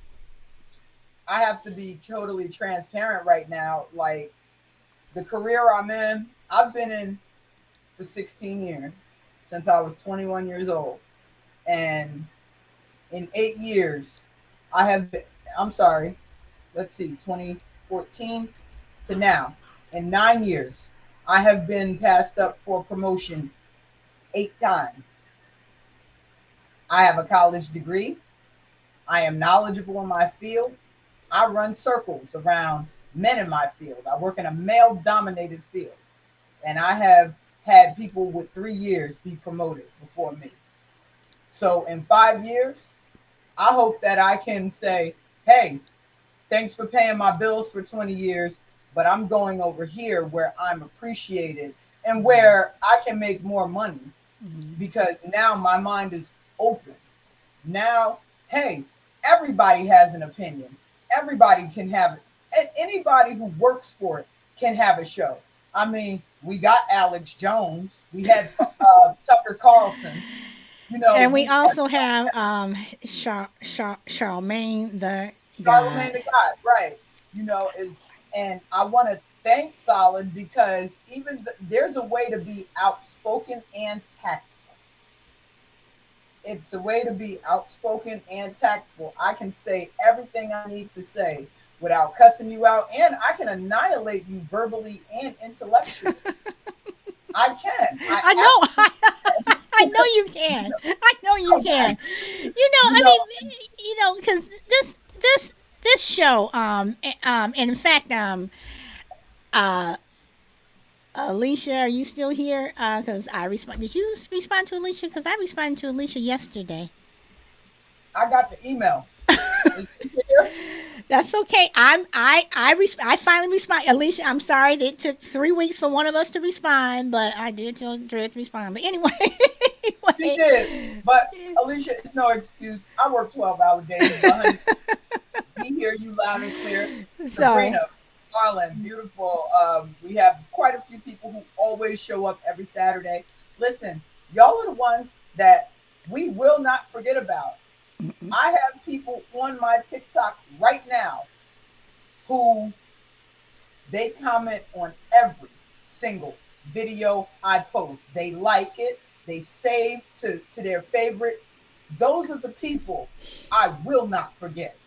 I have to be totally transparent right now. Like the career I'm in, I've been in for 16 years since I was 21 years old. And in 8 years, I have been, I'm sorry, let's see, 2014 to now. In 9 years, I have been passed up for promotion 8 times. I have a college degree. I am knowledgeable in my field. I run circles around men in my field. I work in a male dominated field. And I have had people with 3 years be promoted before me. So in 5 years, I hope that I can say, hey, thanks for paying my bills for 20 years, but I'm going over here where I'm appreciated and where I can make more money because now my mind is open. Now, hey, everybody has an opinion. Everybody can have it. And anybody who works for it can have a show. I mean, we got Alex Jones. We had Tucker Carlson. And we We also have Charlemagne the God. Charlemagne the God, right? Is and I want to thank Solid because there's a way to be outspoken and tactful. It's a way to be outspoken and tactful. I can say everything I need to say without cussing you out, and I can annihilate you verbally and intellectually. I can. I know. I know you can. I know you can. You I know, mean, because this show, and in fact, uh, Alicia, are you still here? Because I respond. Did you respond to Alicia? Because I responded to Alicia yesterday. I got the email. Is this here? That's okay. I finally respond. Alicia, I'm sorry that it took 3 weeks for one of us to respond, but I did tell Dread to respond. But anyway, She did. But Alicia, it's no excuse. I work 12-hour days, but honey, we hear you loud and clear. so Sabrina, Marlon, beautiful. We have quite a few people who always show up every Saturday. Listen, y'all are the ones that we will not forget about. I have people on my TikTok right now who they comment on every single video I post. They like it, they save to their favorites. Those are the people I will not forget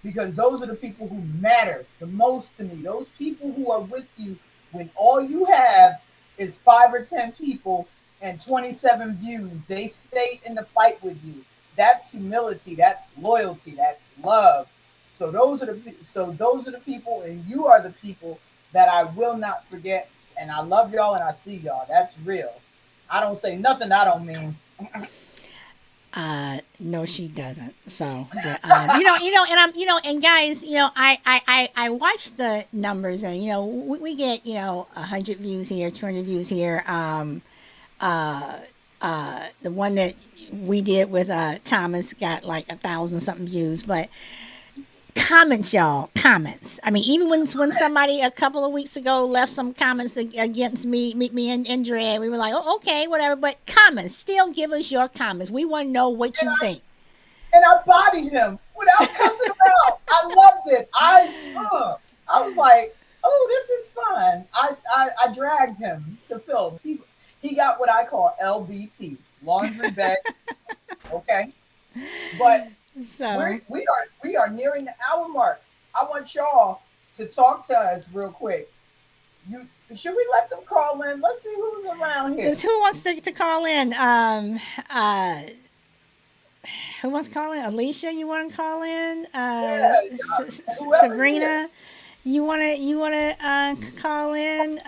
because those are the people who matter the most to me. Those people who are with you when all you have is 5 or 10 people and 27 views. They stay in the fight with you. That's humility. That's loyalty. That's love. So those are the people, and you are the people that I will not forget. And I love y'all, and I see y'all. That's real. I don't say nothing I don't mean. no, she doesn't. So, but, and and guys, I watch the numbers, and we get 100 views here, 200 views here. The one that we did with Thomas got like 1,000 something views, but comments, y'all, comments. I mean, even when somebody a couple of weeks ago left some comments against me and Dread, we were like, oh, okay, whatever. But comments, still give us your comments. We want to know what you think. And I bodied him without cussing him out. I loved it. I was like, oh, this is fun. I dragged him to film. He got what I call LBT, laundry bag. Okay, but So we are nearing the hour mark. I want y'all to talk to us real quick. You should we let them call in? Let's see who's around here. who wants to call in? Who wants to call in? Alicia, you want to call in? Yeah, whoever here. Sabrina, you wanna call in?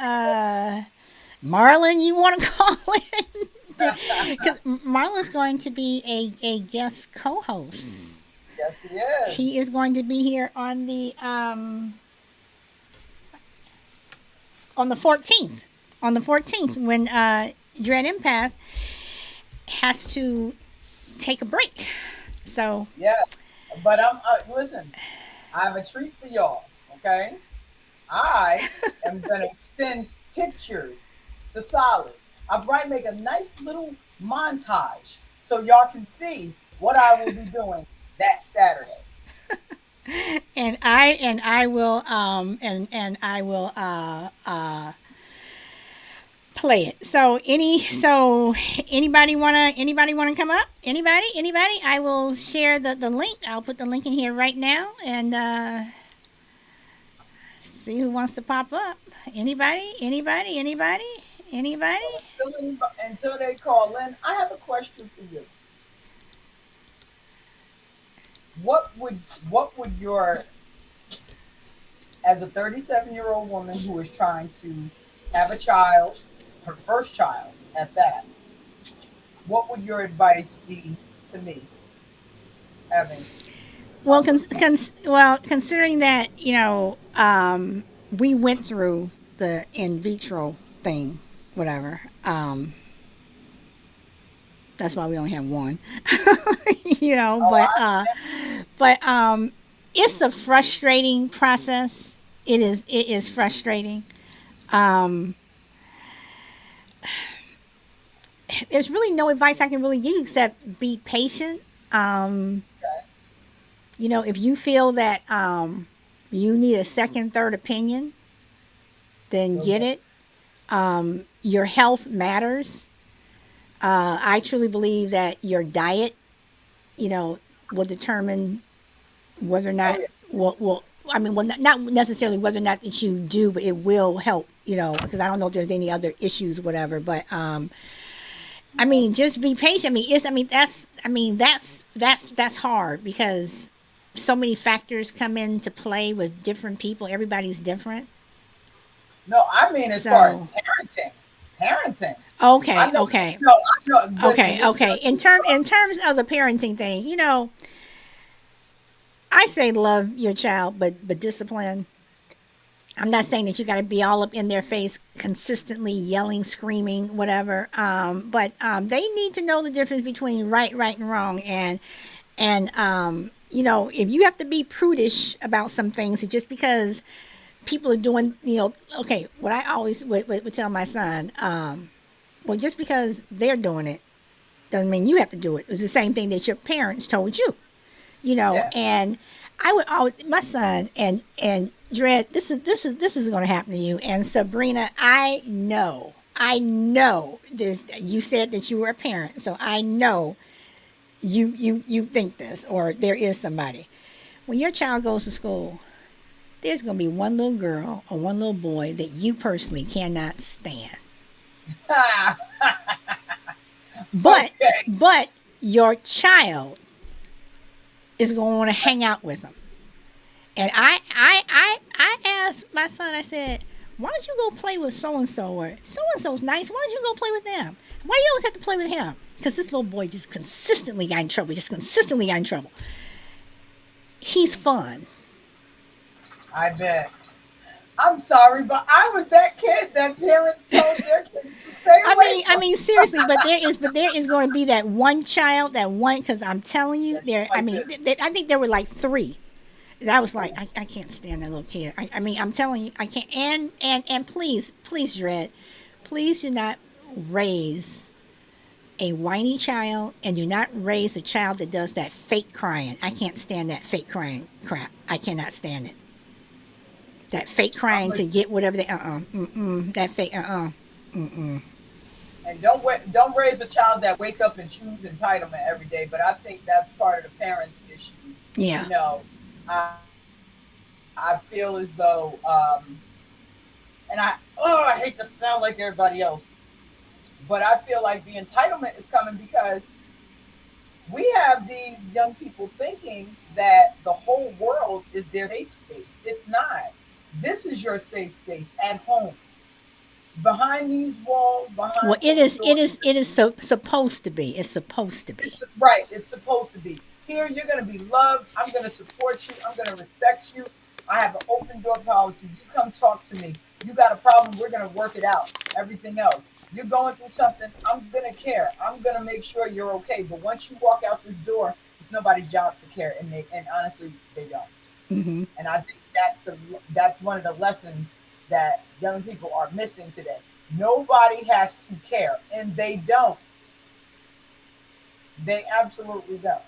Marlon, you want to call in? Because Marlon's going to be a guest co-host. Yes, he is. He is going to be here on the 14th. On the 14th, when DreadEmpath has to take a break. So, Yes. But I'm listen. I have a treat for y'all. Okay. I am gonna send pictures to Solid. I might make a nice little montage so y'all can see what I will be doing that Saturday. and I will and I will play it. So anybody wanna come up? Anybody? I will share the link. I'll put the link in here right now and see who wants to pop up. Anybody? Well, until they call in, I have a question for you. What would what would your as a 37-year-old woman who is trying to have a child, her first child at that, what would your advice be to me having my Well, first child? considering that we went through the in vitro thing, whatever. That's why we only have one. you know, Oh, but I uh, but it's a frustrating process. It is frustrating. Um, there's really no advice I can really give you except be patient. Um, okay. if you feel that you need a second, third opinion, then Go get get it. Your health matters. I truly believe that your diet, you know, will determine whether or oh not yeah. will I mean, well, not necessarily whether or not that you do, but it will help. Because I don't know if there's any other issues, whatever. But I Uh, mean, just be patient. That's hard because so many factors come into play with different people. Everybody's different. no, I mean as far as So parenting. Parenting. I okay, know okay, I know listen, okay, this okay. girl In terms of the parenting thing, I say love your child, but discipline. I'm not saying that you got to be all up in their face consistently yelling, screaming, whatever. But they need to know the difference between right, and wrong. And if you have to be prudish about some things, just because people are doing, okay, what I always would tell my son, well, just because they're doing it doesn't mean you have to do it. It's the same thing that your parents told you. yeah. And I would always my son and Dread, this is going to happen to you. And Sabrina, I know this. You said that you were a parent, so I know you think this, or there is somebody. When your child goes to school, there's going to be one little girl or one little boy that you personally cannot stand. But Okay. but your child is going to want to hang out with them. And I asked my son, I said, why don't you go play with so and so, or so and so's nice? Why don't you go play with them? Why you always have to play with him? Because this little boy just consistently got in trouble, just consistently got in trouble. He's fun. I bet. I'm sorry, but I was that kid that parents told their kids to stay I away mean, I from. mean, seriously, but there is going to be that one child, that one, because I'm telling you, That's there. I like mean, this. I think there were like three. And I was like, Oh, I can't stand that little kid. I mean, I'm telling you, I can't. And please, Dread, please do not raise a whiny child, and do not raise a child that does that fake crying. I can't stand that fake crying crap. I cannot stand it. That fake I'm crying a, to get whatever they that fake and don't raise a child that wake up and choose entitlement every day. But I think that's part of the parents' issue. You yeah. know, I feel as though, and I hate to sound like everybody else, but I feel like the entitlement is coming because we have these young people thinking that the whole world is their safe space. It's not. This is your safe space at home. Behind these walls, Well, behind it closed is it doors, is it is supposed to be. It's supposed to be. it's right. It's supposed to be. Here, you're going to be loved. I'm going to support you. I'm going to respect you. I have an open door policy. You come talk to me. You got a problem, we're going to work it out. Everything else. You're going through something. I'm gonna care. I'm gonna make sure you're okay. But once you walk out this door, it's nobody's job to care, and honestly, they don't. Mm-hmm. And I think that's one of the lessons that young people are missing today. Nobody has to care, and they don't. They absolutely don't.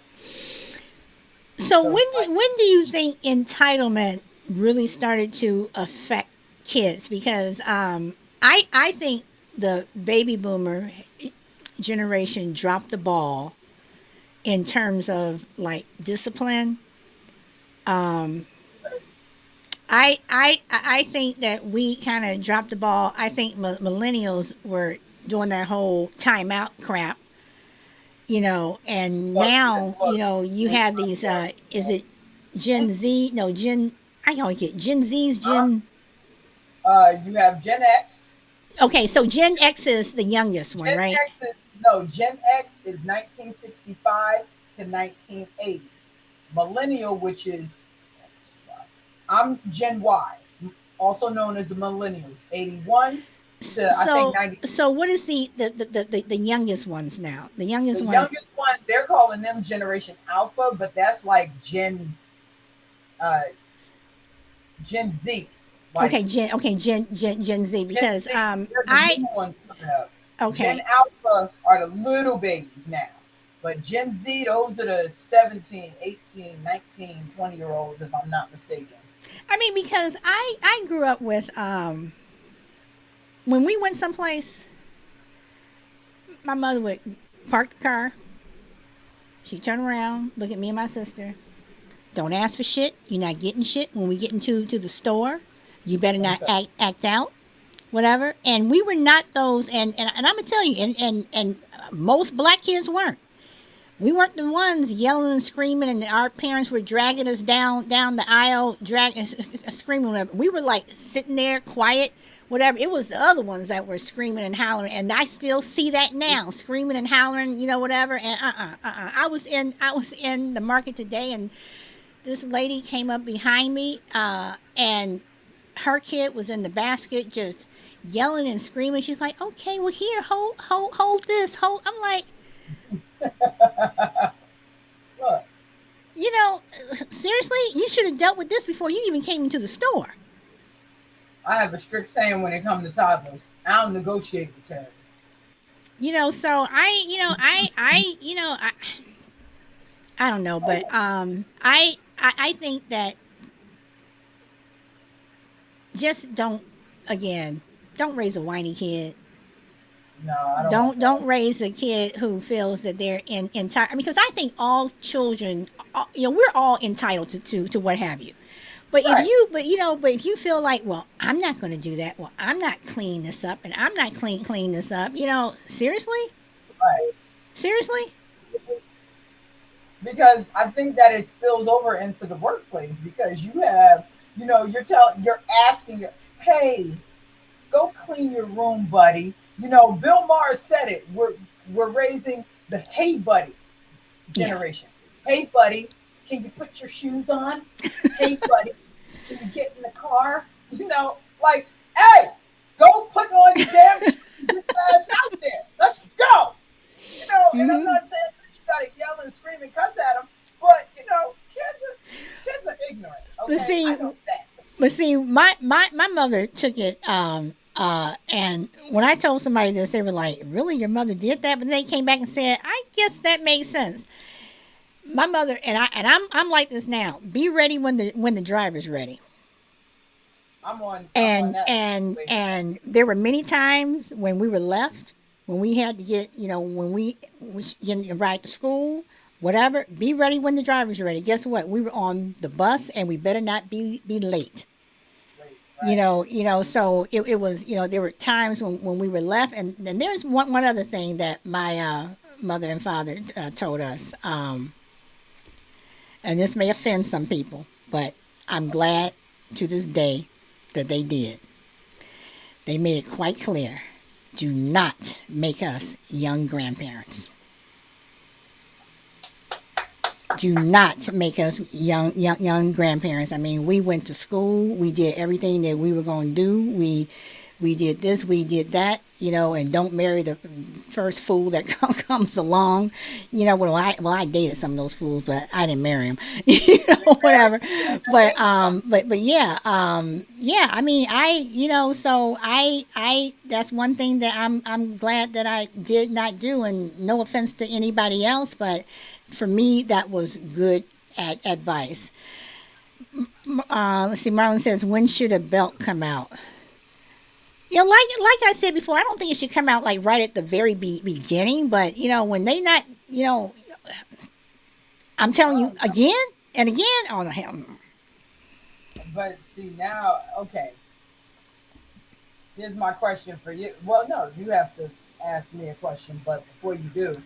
So So when do you think entitlement really started to affect kids? Because I think the baby boomer generation dropped the ball in terms of like discipline. Um, I think that we kind of dropped the ball. I think millennials were doing that whole timeout crap, and look, now look, you have these. Is it Gen Z? No, Gen. I always get Gen Z's Gen. you have Gen X. Okay, so Gen X is the youngest one, Gen right? X is no Gen X is 1965 to 1980. Millennial, which is I'm Gen Y, also known as the Millennials, 81 to I think So 96. what is the youngest ones now? The youngest The one. youngest one, they're calling them Generation Alpha, but that's like uh, Gen Z, like Okay, Gen Z Gen because Z. They're the I new ones coming up. Gen okay. Alpha are the little babies now. But Gen Z, those are the 17, 18, 19, 20 year olds, if I'm not mistaken. I mean because I grew up with when we went someplace, my mother would park the car. She'd turn around, look at me and my sister. Don't ask for shit. You're not getting shit when we get into to the store. You better Let me not tell act out, whatever. And we were not those. And I'm gonna tell you, and most black kids weren't. We weren't the ones yelling and screaming, and our parents were dragging us down the aisle, dragging, screaming. Whatever. We were like sitting there, quiet, whatever. It was the other ones that were screaming and hollering, and I still see that now, screaming and hollering, whatever. And I was in the market today, and this lady came up behind me, and her kid was in the basket, just yelling and screaming. She's like, "Okay, well here, hold this, hold." I'm like, you. Look, you know, seriously, you should have dealt with this before you even came into the store. I have a strict saying when it comes to toddlers. I don't negotiate with terrorists. So I don't know, but I think that just again, don't raise a whiny kid. No, I don't want Don't that. raise a kid who feels that they're in entitled, because I think all children, we're all entitled to what have you. But if Right, you, but if you feel like, well, I'm not going to do that. Well, I'm not cleaning this up, and I'm not clean this up. Seriously, right. seriously. Because I think that it spills over into the workplace because you have, you're asking, hey, go clean your room, buddy. Bill Maher said it. We're raising the hey buddy Yeah. generation. Hey buddy, can you put your shoes on? Hey buddy, can you get in the car? Like, hey, go put on your damn shoes and get your ass out there. Let's go. And I'm Hmm. not saying that you gotta yell and scream and cuss at them, but kids are ignorant. But Okay, see, I know that. my mother took it. And when I told somebody this, they were like, "Really, your mother did that?" But they came back and said, "I guess that makes sense." My mother I'm like this now. Be ready when the driver's ready. I'm on And that and wavelength. and there were many times when we were left, when we had to get, when we ride to school, whatever. Be ready when the driver's ready. Guess what? We were on the bus, and we better not be late. Wait, right? So it was, there were times when we were left, and then there's one other thing that my mother and father told us, and this may offend some people, but I'm glad to this day that they did. They made it quite clear: do not make us young grandparents. Do not make us young grandparents. I mean, we went to school. We did everything that we were going to do. We we did this, we did that, and don't marry the first fool that comes along. I dated some of those fools, but I didn't marry them, whatever. But yeah, yeah. I mean, so that's one thing that I'm glad that I did not do, and no offense to anybody else, but for me, that was good advice. Let's see. Marlon says, when should a belt come out? Like I said before, I don't think it should come out like right at the very beginning. But when they not, I'm telling you again and again. Oh no, hell no. But see now, okay. Here's my question for you. Well, no, you have to ask me a question. But before you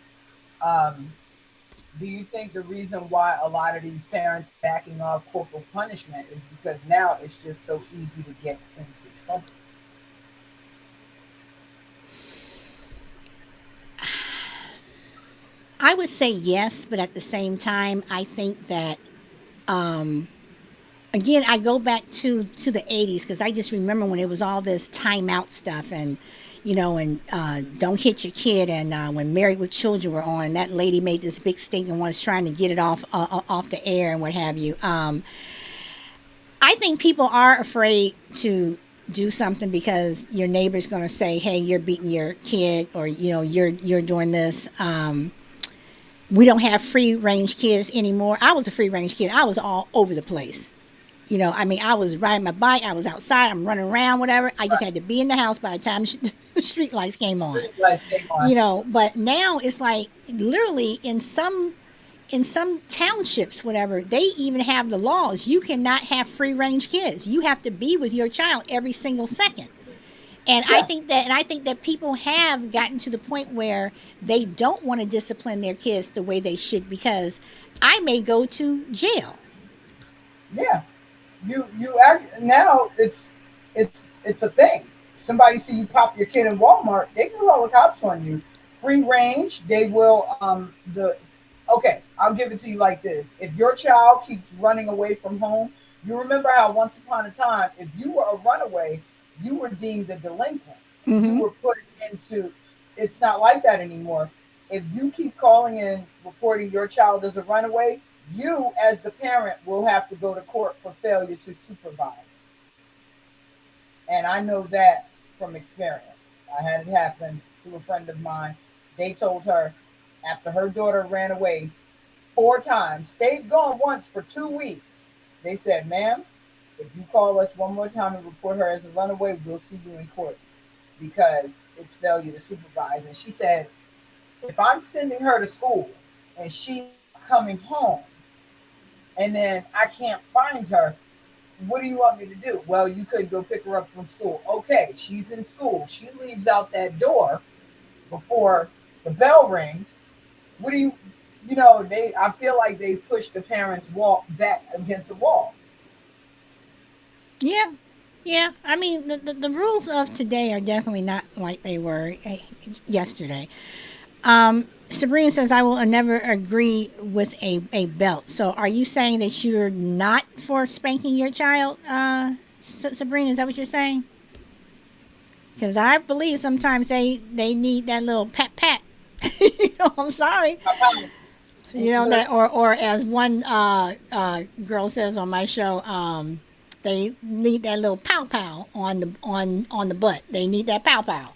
um, do you think the reason why a lot of these parents backing off corporal punishment is because now it's just so easy to get into trouble? I would say yes, but at the same time, I think that um, again, I go back to the '80s because I just remember when it was all this timeout stuff and and don't hit your kid and when Married with Children were on, and that lady made this big stink and was trying to get it off the air and what have you. I think people are afraid to do something because your neighbor's going to say, "Hey, you're beating your kid," or you're doing this. We don't have free range kids anymore. I was a free range kid. I was all over the place. I mean, I was riding my bike. I was outside. I'm running around, whatever. I just had to be in the house by the time the street lights came on. Like, take on. But now it's like literally in some townships, whatever, they even have the laws. You cannot have free range kids. You have to be with your child every single second. And Yeah, I think that people have gotten to the point where they don't want to discipline their kids the way they should because I may go to jail. yeah. You act now. It's a thing. Somebody see you pop your kid in Walmart, they can call the cops on you. Free range, they will. The Okay, I'll give it to you like this: if your child keeps running away from home, you remember how once upon a time, if you were a runaway, you were deemed a delinquent. You Mm-hmm. were put into. It's not like that anymore. If you keep calling and reporting your child as a runaway, you as the parent will have to go to court for failure to supervise. And I know that from experience. I had it happen to a friend of mine. They told her after her daughter ran away 4 times, stayed gone once for 2 weeks. They said, ma'am, if you call us one more time and report her as a runaway, we'll see you in court because it's failure to supervise. And she said, if I'm sending her to school and she's coming home and then I can't find her, what do you want me to do? Well, you could go pick her up from school. Okay, she's in school. She leaves out that door before the bell rings. What do they, I feel like they've pushed the parents' wall back against the wall. Yeah. Yeah. I mean, the rules of today are definitely not like they were yesterday. Sabrina says, I will never agree with a belt. So are you saying that you're not for spanking your child, Sabrina? Is that what you're saying? Because I believe sometimes they need that little pat pat. I'm sorry. My parents. Look, That, or as one girl says on my show, they need that little pow pow on the butt. They need that pow pow.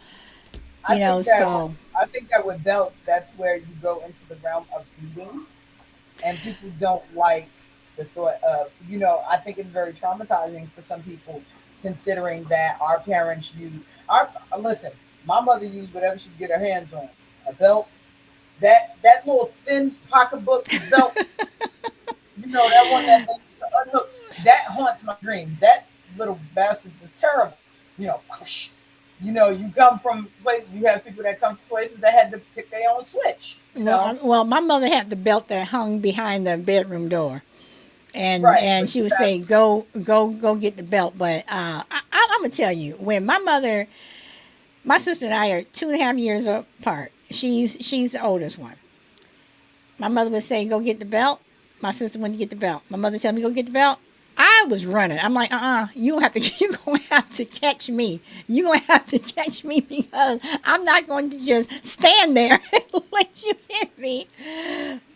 I think that So I think that with belts, that's where you go into the realm of beatings, and people don't like the thought of. I think it's very traumatizing for some people, considering that our parents use our. Listen, my mother used whatever she could get her hands on. A belt, that little thin pocketbook belt, that one that makes you unhook, that haunts my dreams. That little bastard was terrible. You know, you come from place. You have people that come from places that had to pick their own switch. well, my mother had the belt that hung behind the bedroom door, and Right? and But she you would have say, "Go get the belt." But I'm gonna tell you, when my sister and I are 2.5 years apart. She's the oldest one. My mother would say, "Go get the belt." My sister went to get the belt. My mother tell me, "Go get the belt." I I was running. I'm like, you have to, you gonna have to catch me. You gonna have to catch me because I'm not going to just stand there and let you hit me.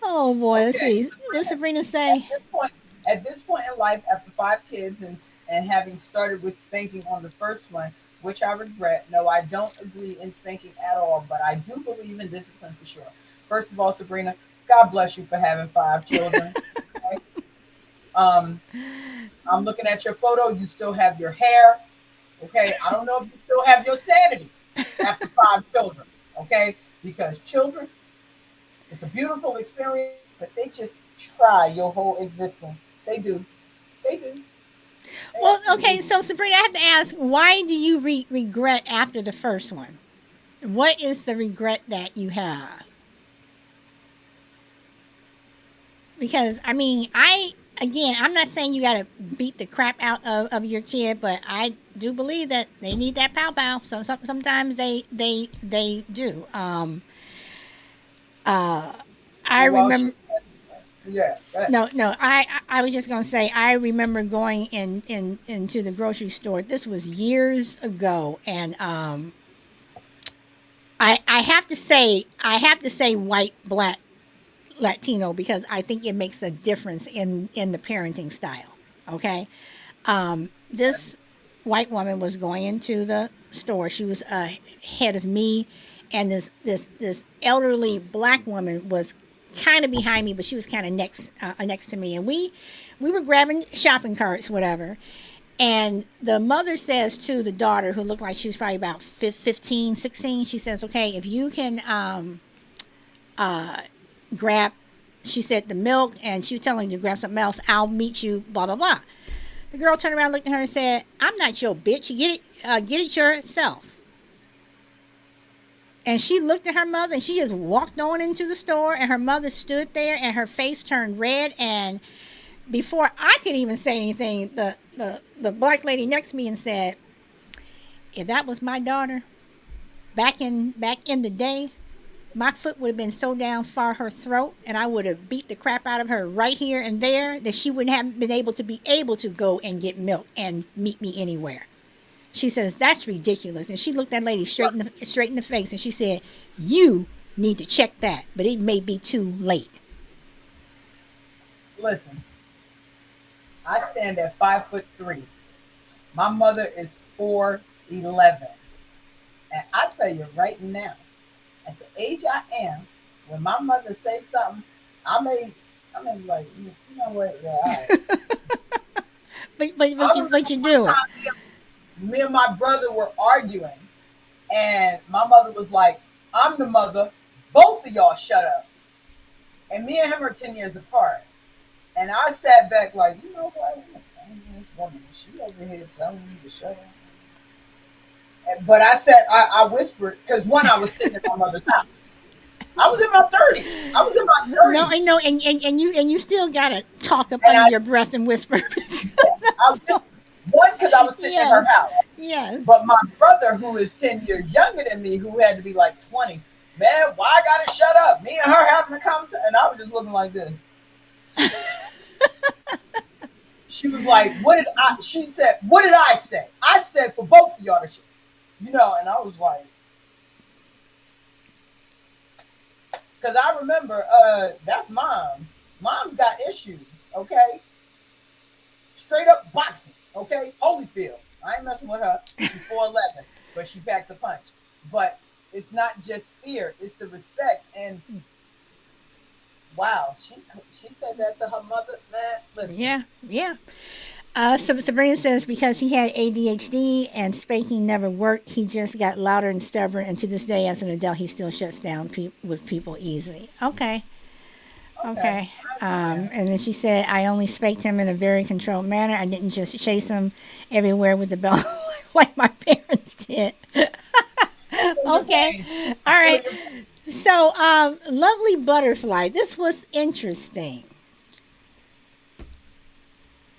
Oh boy, let's Okay, see. What does Sabrina, Sabrina at say? this point, at this point in life, after 5 kids and having started with spanking on the first one, which I regret, no, I don't agree in spanking at all, but I do believe in discipline for sure. First of all, Sabrina, God bless you for having 5 children. Okay? Um, I'm looking at your photo. You still have your hair. Okay. I don't know if you still have your sanity after 5 children. Okay. Because children, it's a beautiful experience, but they just try your whole existence. They do. They do. They Well, absolutely okay, do. so Sabrina, I have to ask, why do you regret after the first one? What is the regret that you have? Because I mean, I'm not saying you got to beat the crap out of your kid, but I do believe that they need that pow pow. Sometimes they do. I Well, while she, remember. yeah, but No. I was just gonna say I remember going into the grocery store. This was years ago, and I have to say white, black, Latino because I think it makes a difference in the parenting style. Okay, this white woman was going into the store. She was ahead of me, and this elderly black woman was kind of behind me, but she was kind of next to me, and we were grabbing shopping carts, whatever. And the mother says to the daughter, who looked like she was probably about 15, 16, she says, okay, if you can grab, she said, the milk, and she was telling her to grab something else, I'll meet you, blah, blah, blah. The girl turned around, looked at her, and said, I'm not your bitch. Get it yourself. And she looked at her mother, and she just walked on into the store, and her mother stood there, and her face turned red. And before I could even say anything, the black lady next to me and said, if that was my daughter back in the day, my foot would have been so down far her throat, and I would have beat the crap out of her right here and there that she wouldn't have been able to go and get milk and meet me anywhere. She says that's ridiculous, and she looked that lady straight in the face, and she said, "You need to check that, but it may be too late." listen, I stand at 5'3". My mother is 4'11". And I tell you right now, at the age I am, when my mother says something, I may, I may be like, you know what? Yeah, all right. I remember But you one do it. time me and my brother were arguing, and my mother was like, "I'm the mother. Both of y'all shut up." And me and him are 10 years apart. And I sat back like, you know what? This woman, she over here telling me to shut up. But I said, I whispered because one, I was sitting in my mother's house. I was in my 30s. I was in my No, 30s, I know, and you still gotta talk up and under I your breath and whisper. yes, I was just one because I was sitting in her Yes, house. yes. But my brother, who is 10 years younger than me, who had to be like 20, man, why I gotta shut up? Me and her having a conversation, and I was just looking like this. She was like, "What did I?" She said, "What did I say?" I said for both of y'all to, and I was like, because I remember, that's mom's. Mom's got issues, okay? Straight up boxing, okay? Holyfield. I ain't messing with her. She's 4'11", but she packs a punch. But it's not just fear; it's the respect. And wow, she said that to her mother. Man, listen, Yeah, yeah. Sabrina says because he had ADHD and spanking never worked, he just got louder and stubborn, and to this day, as an adult, he still shuts down with people easily. Okay, okay, okay. I understand. And then she said, I only spanked him in a very controlled manner. I didn't just chase him everywhere with the belt like my parents did. I feel your Okay, pain. I all feel right. your pain. So, lovely butterfly. This was interesting.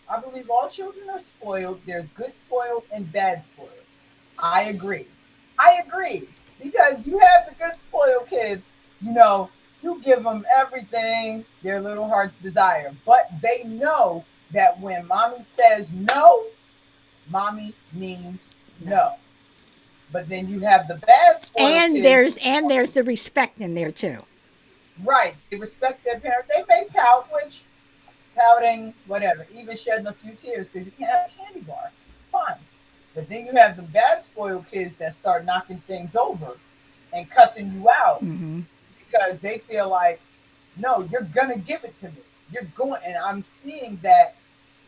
I believe all children are spoiled. There's good spoiled and bad spoiled. I agree. I agree. Because you have the good spoiled kids, you give them everything their little hearts desire. But they know that when mommy says no, mommy means No. no. But then you have the bad spoiled And kids. there's the respect in there too. Right. They respect their parents. They may pout, which pouting, whatever, even shedding a few tears because you can't have a candy bar. Fine. But then you have the bad spoiled kids that start knocking things over and cussing you out Hmm. because they feel like, no, you're gonna give it to me. You're going, and I'm seeing that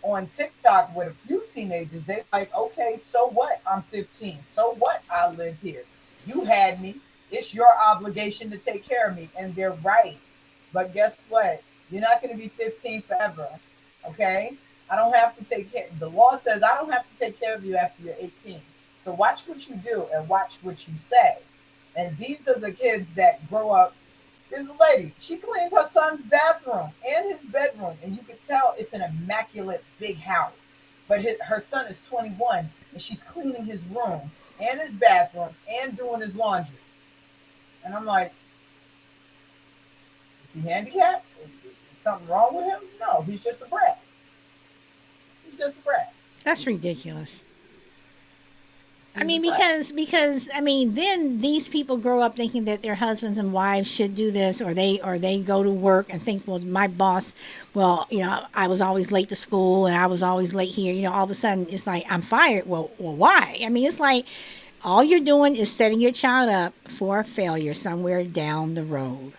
on TikTok with a few teenagers. They like, okay, so what? I'm 15. So what? I live here. You had me. It's your obligation to take care of me, and they're right. But guess what? You're not going to be 15 forever. Okay? I don't have to take care. The law says I don't have to take care of you after you're 18. So watch what you do and watch what you say. And these are the kids that grow up. There's a lady. She cleans her son's bathroom and his bedroom, and you can tell it's an immaculate big house. But her son is 21, and she's cleaning his room and his bathroom and doing his laundry. And I'm like, is he handicapped? Is something wrong with him? No, he's just a brat. He's just a brat. That's ridiculous. I He's a mean, brat. because I mean, then these people grow up thinking that their husbands and wives should do this, or they go to work and think, well, my boss, well, I was always late to school and I was always late here. All of a sudden it's like I'm fired. Well, why? I mean, it's like all you're doing is setting your child up for failure somewhere down the road.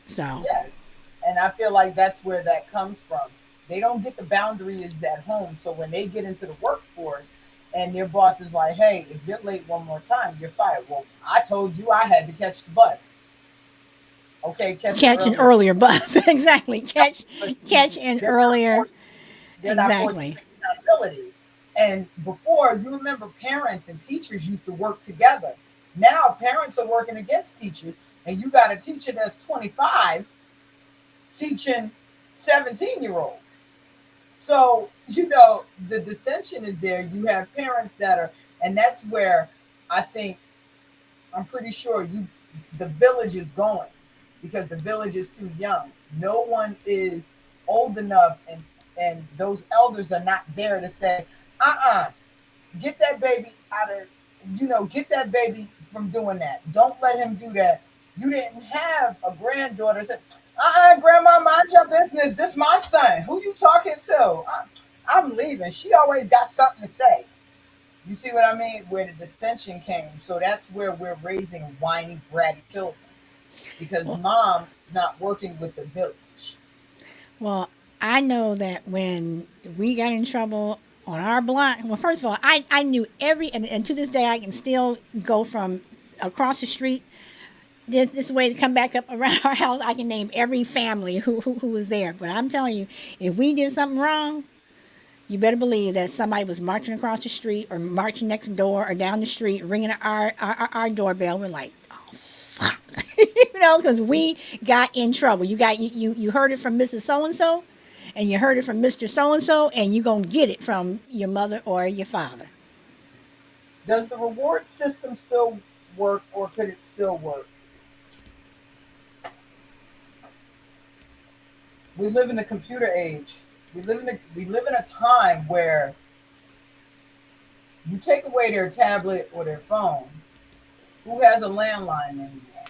So, Yes. And I feel like that's where that comes from. They don't get the boundaries at home. So when they get into the workforce and their boss is like, hey, if you're late one more time, you're fired. Well, I told you I had to catch the bus. Okay, catch an catch an earlier. earlier bus. Exactly. But Catch an they're not earlier. forced they're not forced to Exactly. take accountability. And before, you remember parents and teachers used to work together. Now parents are working against teachers, and you got a teacher that's 25 teaching 17-year-olds. So, the dissension is there. You have parents that are, and that's where I think, I'm pretty sure the village is going because the village is too young. No one is old enough, and those elders are not there to say, uh-uh, get that baby out of, get that baby from doing that. Don't let him do that. You didn't have a granddaughter say, grandma, mind your business. This my son. Who you talking to? I'm leaving. She always got something to say. You see what I mean? Where the dissension came. So that's where we're raising whiny, bratty children because Well, mom is not working with the village. Well, I know that when we got in trouble on our block, well, first of all, I knew and to this day, I can still go from across the street this way to come back up around our house. I can name every family who was there. But I'm telling you, if we did something wrong, you better believe that somebody was marching across the street or marching next door or down the street, ringing our doorbell. We're like, oh, fuck. Because we got in trouble. You heard it from Mrs. So and so, and you heard it from Mr. So and so, and you're going to get it from your mother or your father. Does the reward system still work or could it still work? We live in a computer age. We live in a time where you take away their tablet or their phone. Who has a landline anymore?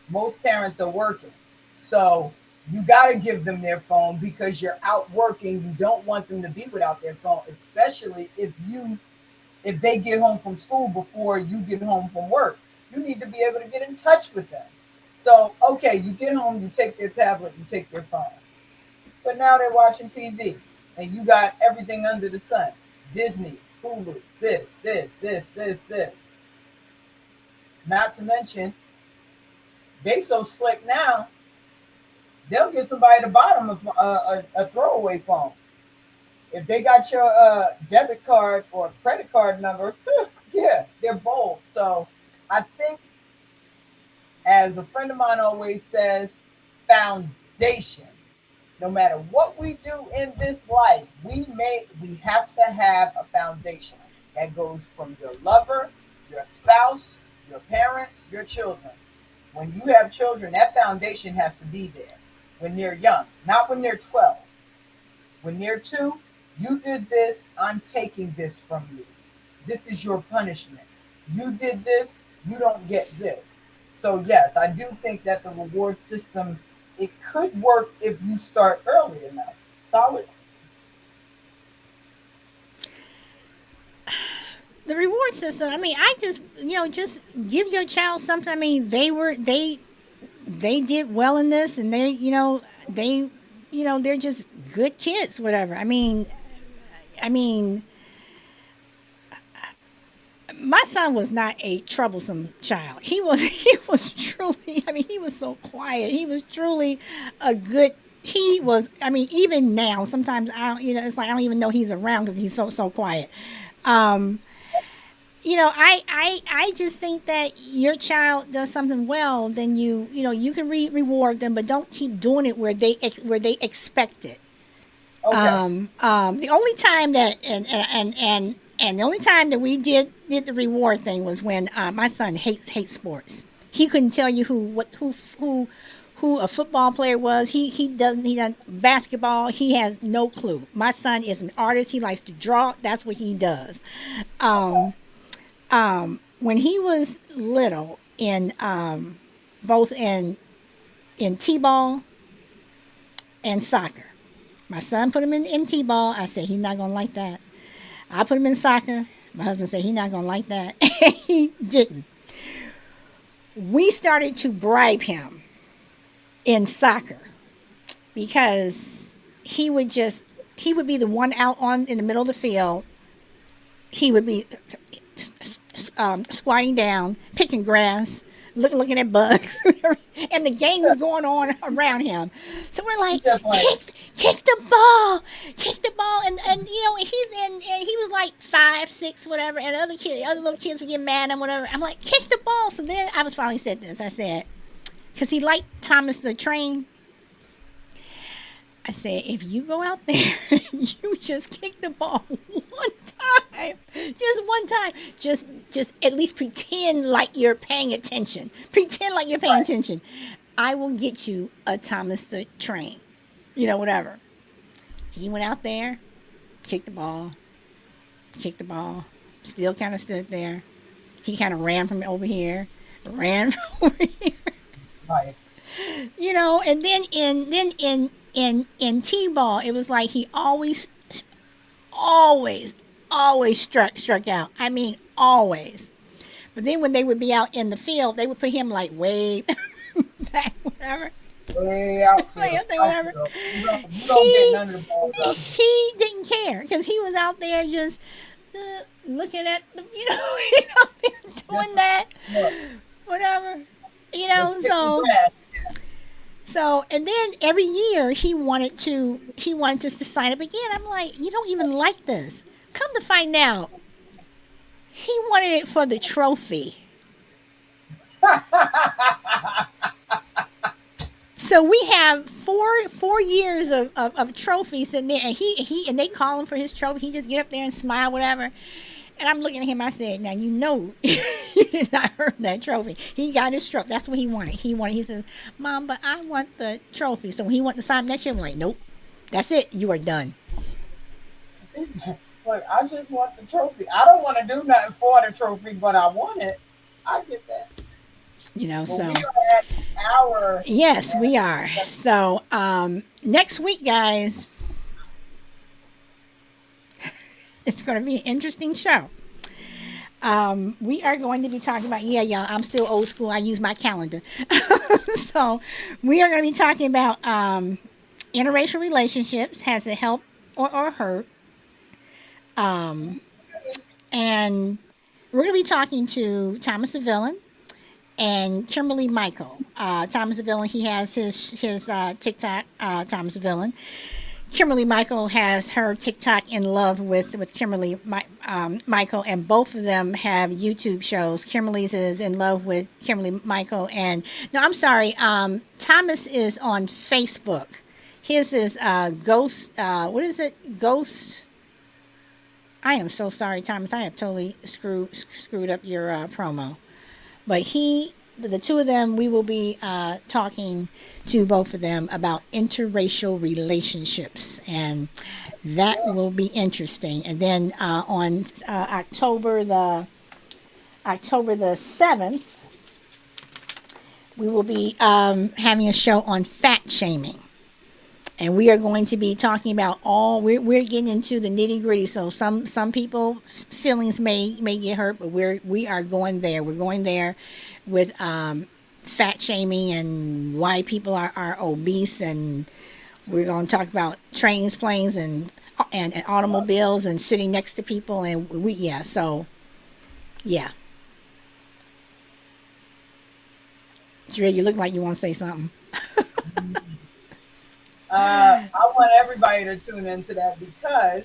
Most parents are working. So you got to give them their phone because you're out working. You don't want them to be without their phone, especially if they get home from school before you get home from work. You need to be able to get in touch with them. So, okay, you get home, you take their tablet, you take their phone. But now they're watching TV and you got everything under the sun. Disney, Hulu, this. Not to mention, they so slick now, they'll get somebody to buy them a throwaway phone. If they got your debit card or credit card number, yeah, they're bold. So I think, as a friend of mine always says, foundation. No matter what we do in this life, we have to have a foundation that goes from your lover, your spouse, your parents, your children. When you have children, that foundation has to be there when they're young, not when they're 12. When they're two, you did this, I'm taking this from you. This is your punishment. You did this, you don't get this. So yes, I do think that the reward system, it could work if you start early enough. Solid. The reward system. I mean, I just just give your child something. I mean, they did well in this, and they they're just good kids, whatever. I mean, my son was not a troublesome child. He was he was truly. I mean, he was so quiet. He was truly a good. He was. I mean, even now, sometimes I don't. It's like I don't even know he's around because he's so quiet. Um, I just think that your child does something well, then you can reward them, but don't keep doing it where they expect it. Okay. The only time that and the only time that we did the reward thing was when my son hates sports. He couldn't tell you who a football player was. He doesn't basketball. He has no clue. My son is an artist. He likes to draw. That's what he does. Um, when he was little, in both in t-ball and soccer, my son put him in t-ball. I said he's not gonna like that. I put him in soccer. My husband said he's not gonna like that. He didn't. We started to bribe him in soccer because he would be the one out on in the middle of the field. He would be squatting down, picking grass, looking at bugs, and the game was going on around him. So we're like, Keep that playing. kick the ball, kick the ball, and and he was like 5, 6, whatever, and other little kids would get mad and whatever. I'm like, kick the ball. So then I was finally said this. I said, because he liked Thomas the Train. I said, if you go out there, you just kick the ball one time, just one time, just at least pretend like you're paying attention. Pretend like you're paying Right. attention. I will get you a Thomas the Train, whatever. He went out there, kicked the ball, still kind of stood there. He kind of ran from over here, ran from over here. Right. And then in t-ball, it was like he always struck out. I mean, always. But then when they would be out in the field, they would put him like way back, whatever. Way outfield. Way out there, whatever. Outfield. You don't get He none of the balls out. he didn't care because he was out there just looking at the, he out there doing that, Look, whatever. just kick the So grass. and then every year he wanted us to sign up again. I'm like, you don't even like this. Come to find out, he wanted it for the trophy. So we have four years of trophies in there, and he and they call him for his trophy. He just get up there and smile, whatever. And I'm looking at him. I said, "Now you did not earn that trophy. He got his trophy. That's what he wanted. He says, Mom, but I want the trophy. So when he went to sign next year, I'm like, nope, that's it. You are done. Look, I just want the trophy. I don't want to do nothing for the trophy, but I want it. I get that. But So we are at our. yes, we are. So next week, guys, it's going to be an interesting show. We are going to be talking about, yeah, y'all, I'm still old school. I use my calendar. So we are going to be talking about interracial relationships. Has it helped or hurt? And we're going to be talking to Thomas the Villain and Kimberly Michael. Thomas the Villain, he has his TikTok, Thomas the Villain. Kimberly Michael has her TikTok In Love with Kimberly Michael, and both of them have YouTube shows. Kimberly's is In Love with Kimberly Michael, and no, I'm sorry. Thomas is on Facebook. His is Ghost. What is it? Ghost. I am so sorry, Thomas. I have totally screwed up your promo. But he the two of them, we will be talking to both of them about interracial relationships, and that will be interesting. And then on October the 7th, we will be having a show on fat shaming. And we are going to be talking about we're getting into the nitty gritty. So some people feelings may get hurt, but we are going there. We're going there with fat shaming and why people are obese, and we're going to talk about trains, planes, and automobiles and sitting next to people, and yeah. Dre, you look like you want to say something. I want everybody to tune into that because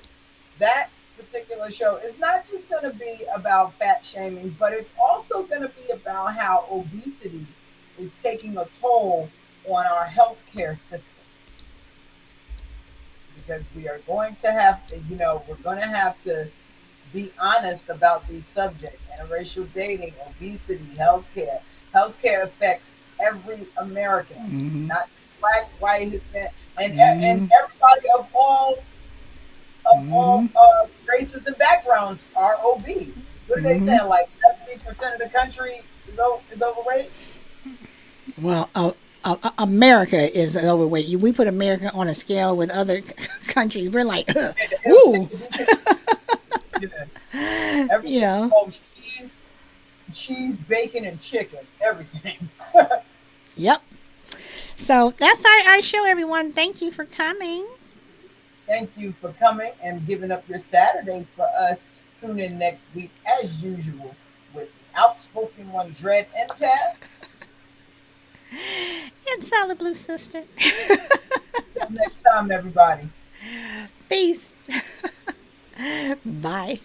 that particular show is not just going to be about fat shaming, but it's also going to be about how obesity is taking a toll on our healthcare system. Because we are going to have to, we're going to have to be honest about these subjects: interracial dating, obesity, healthcare. Healthcare affects every American, Mm-hmm. not black, white, Hispanic, and Mm-hmm. everybody of all Mm-hmm. races and backgrounds are obese. What are they Mm-hmm. saying? Like 70% of the country is overweight. Well, America is overweight. We put America on a scale with other countries. We're like, It'll say ooh, we can, yeah, you everything know. involves cheese, bacon, and chicken. Everything. Yep. So that's our show, everyone. Thank you for coming. Thank you for coming and giving up your Saturday for us. Tune in next week as usual with the outspoken one, DreadEmpath. And Solid Blue Sister. Till next time, everybody. Peace. Bye.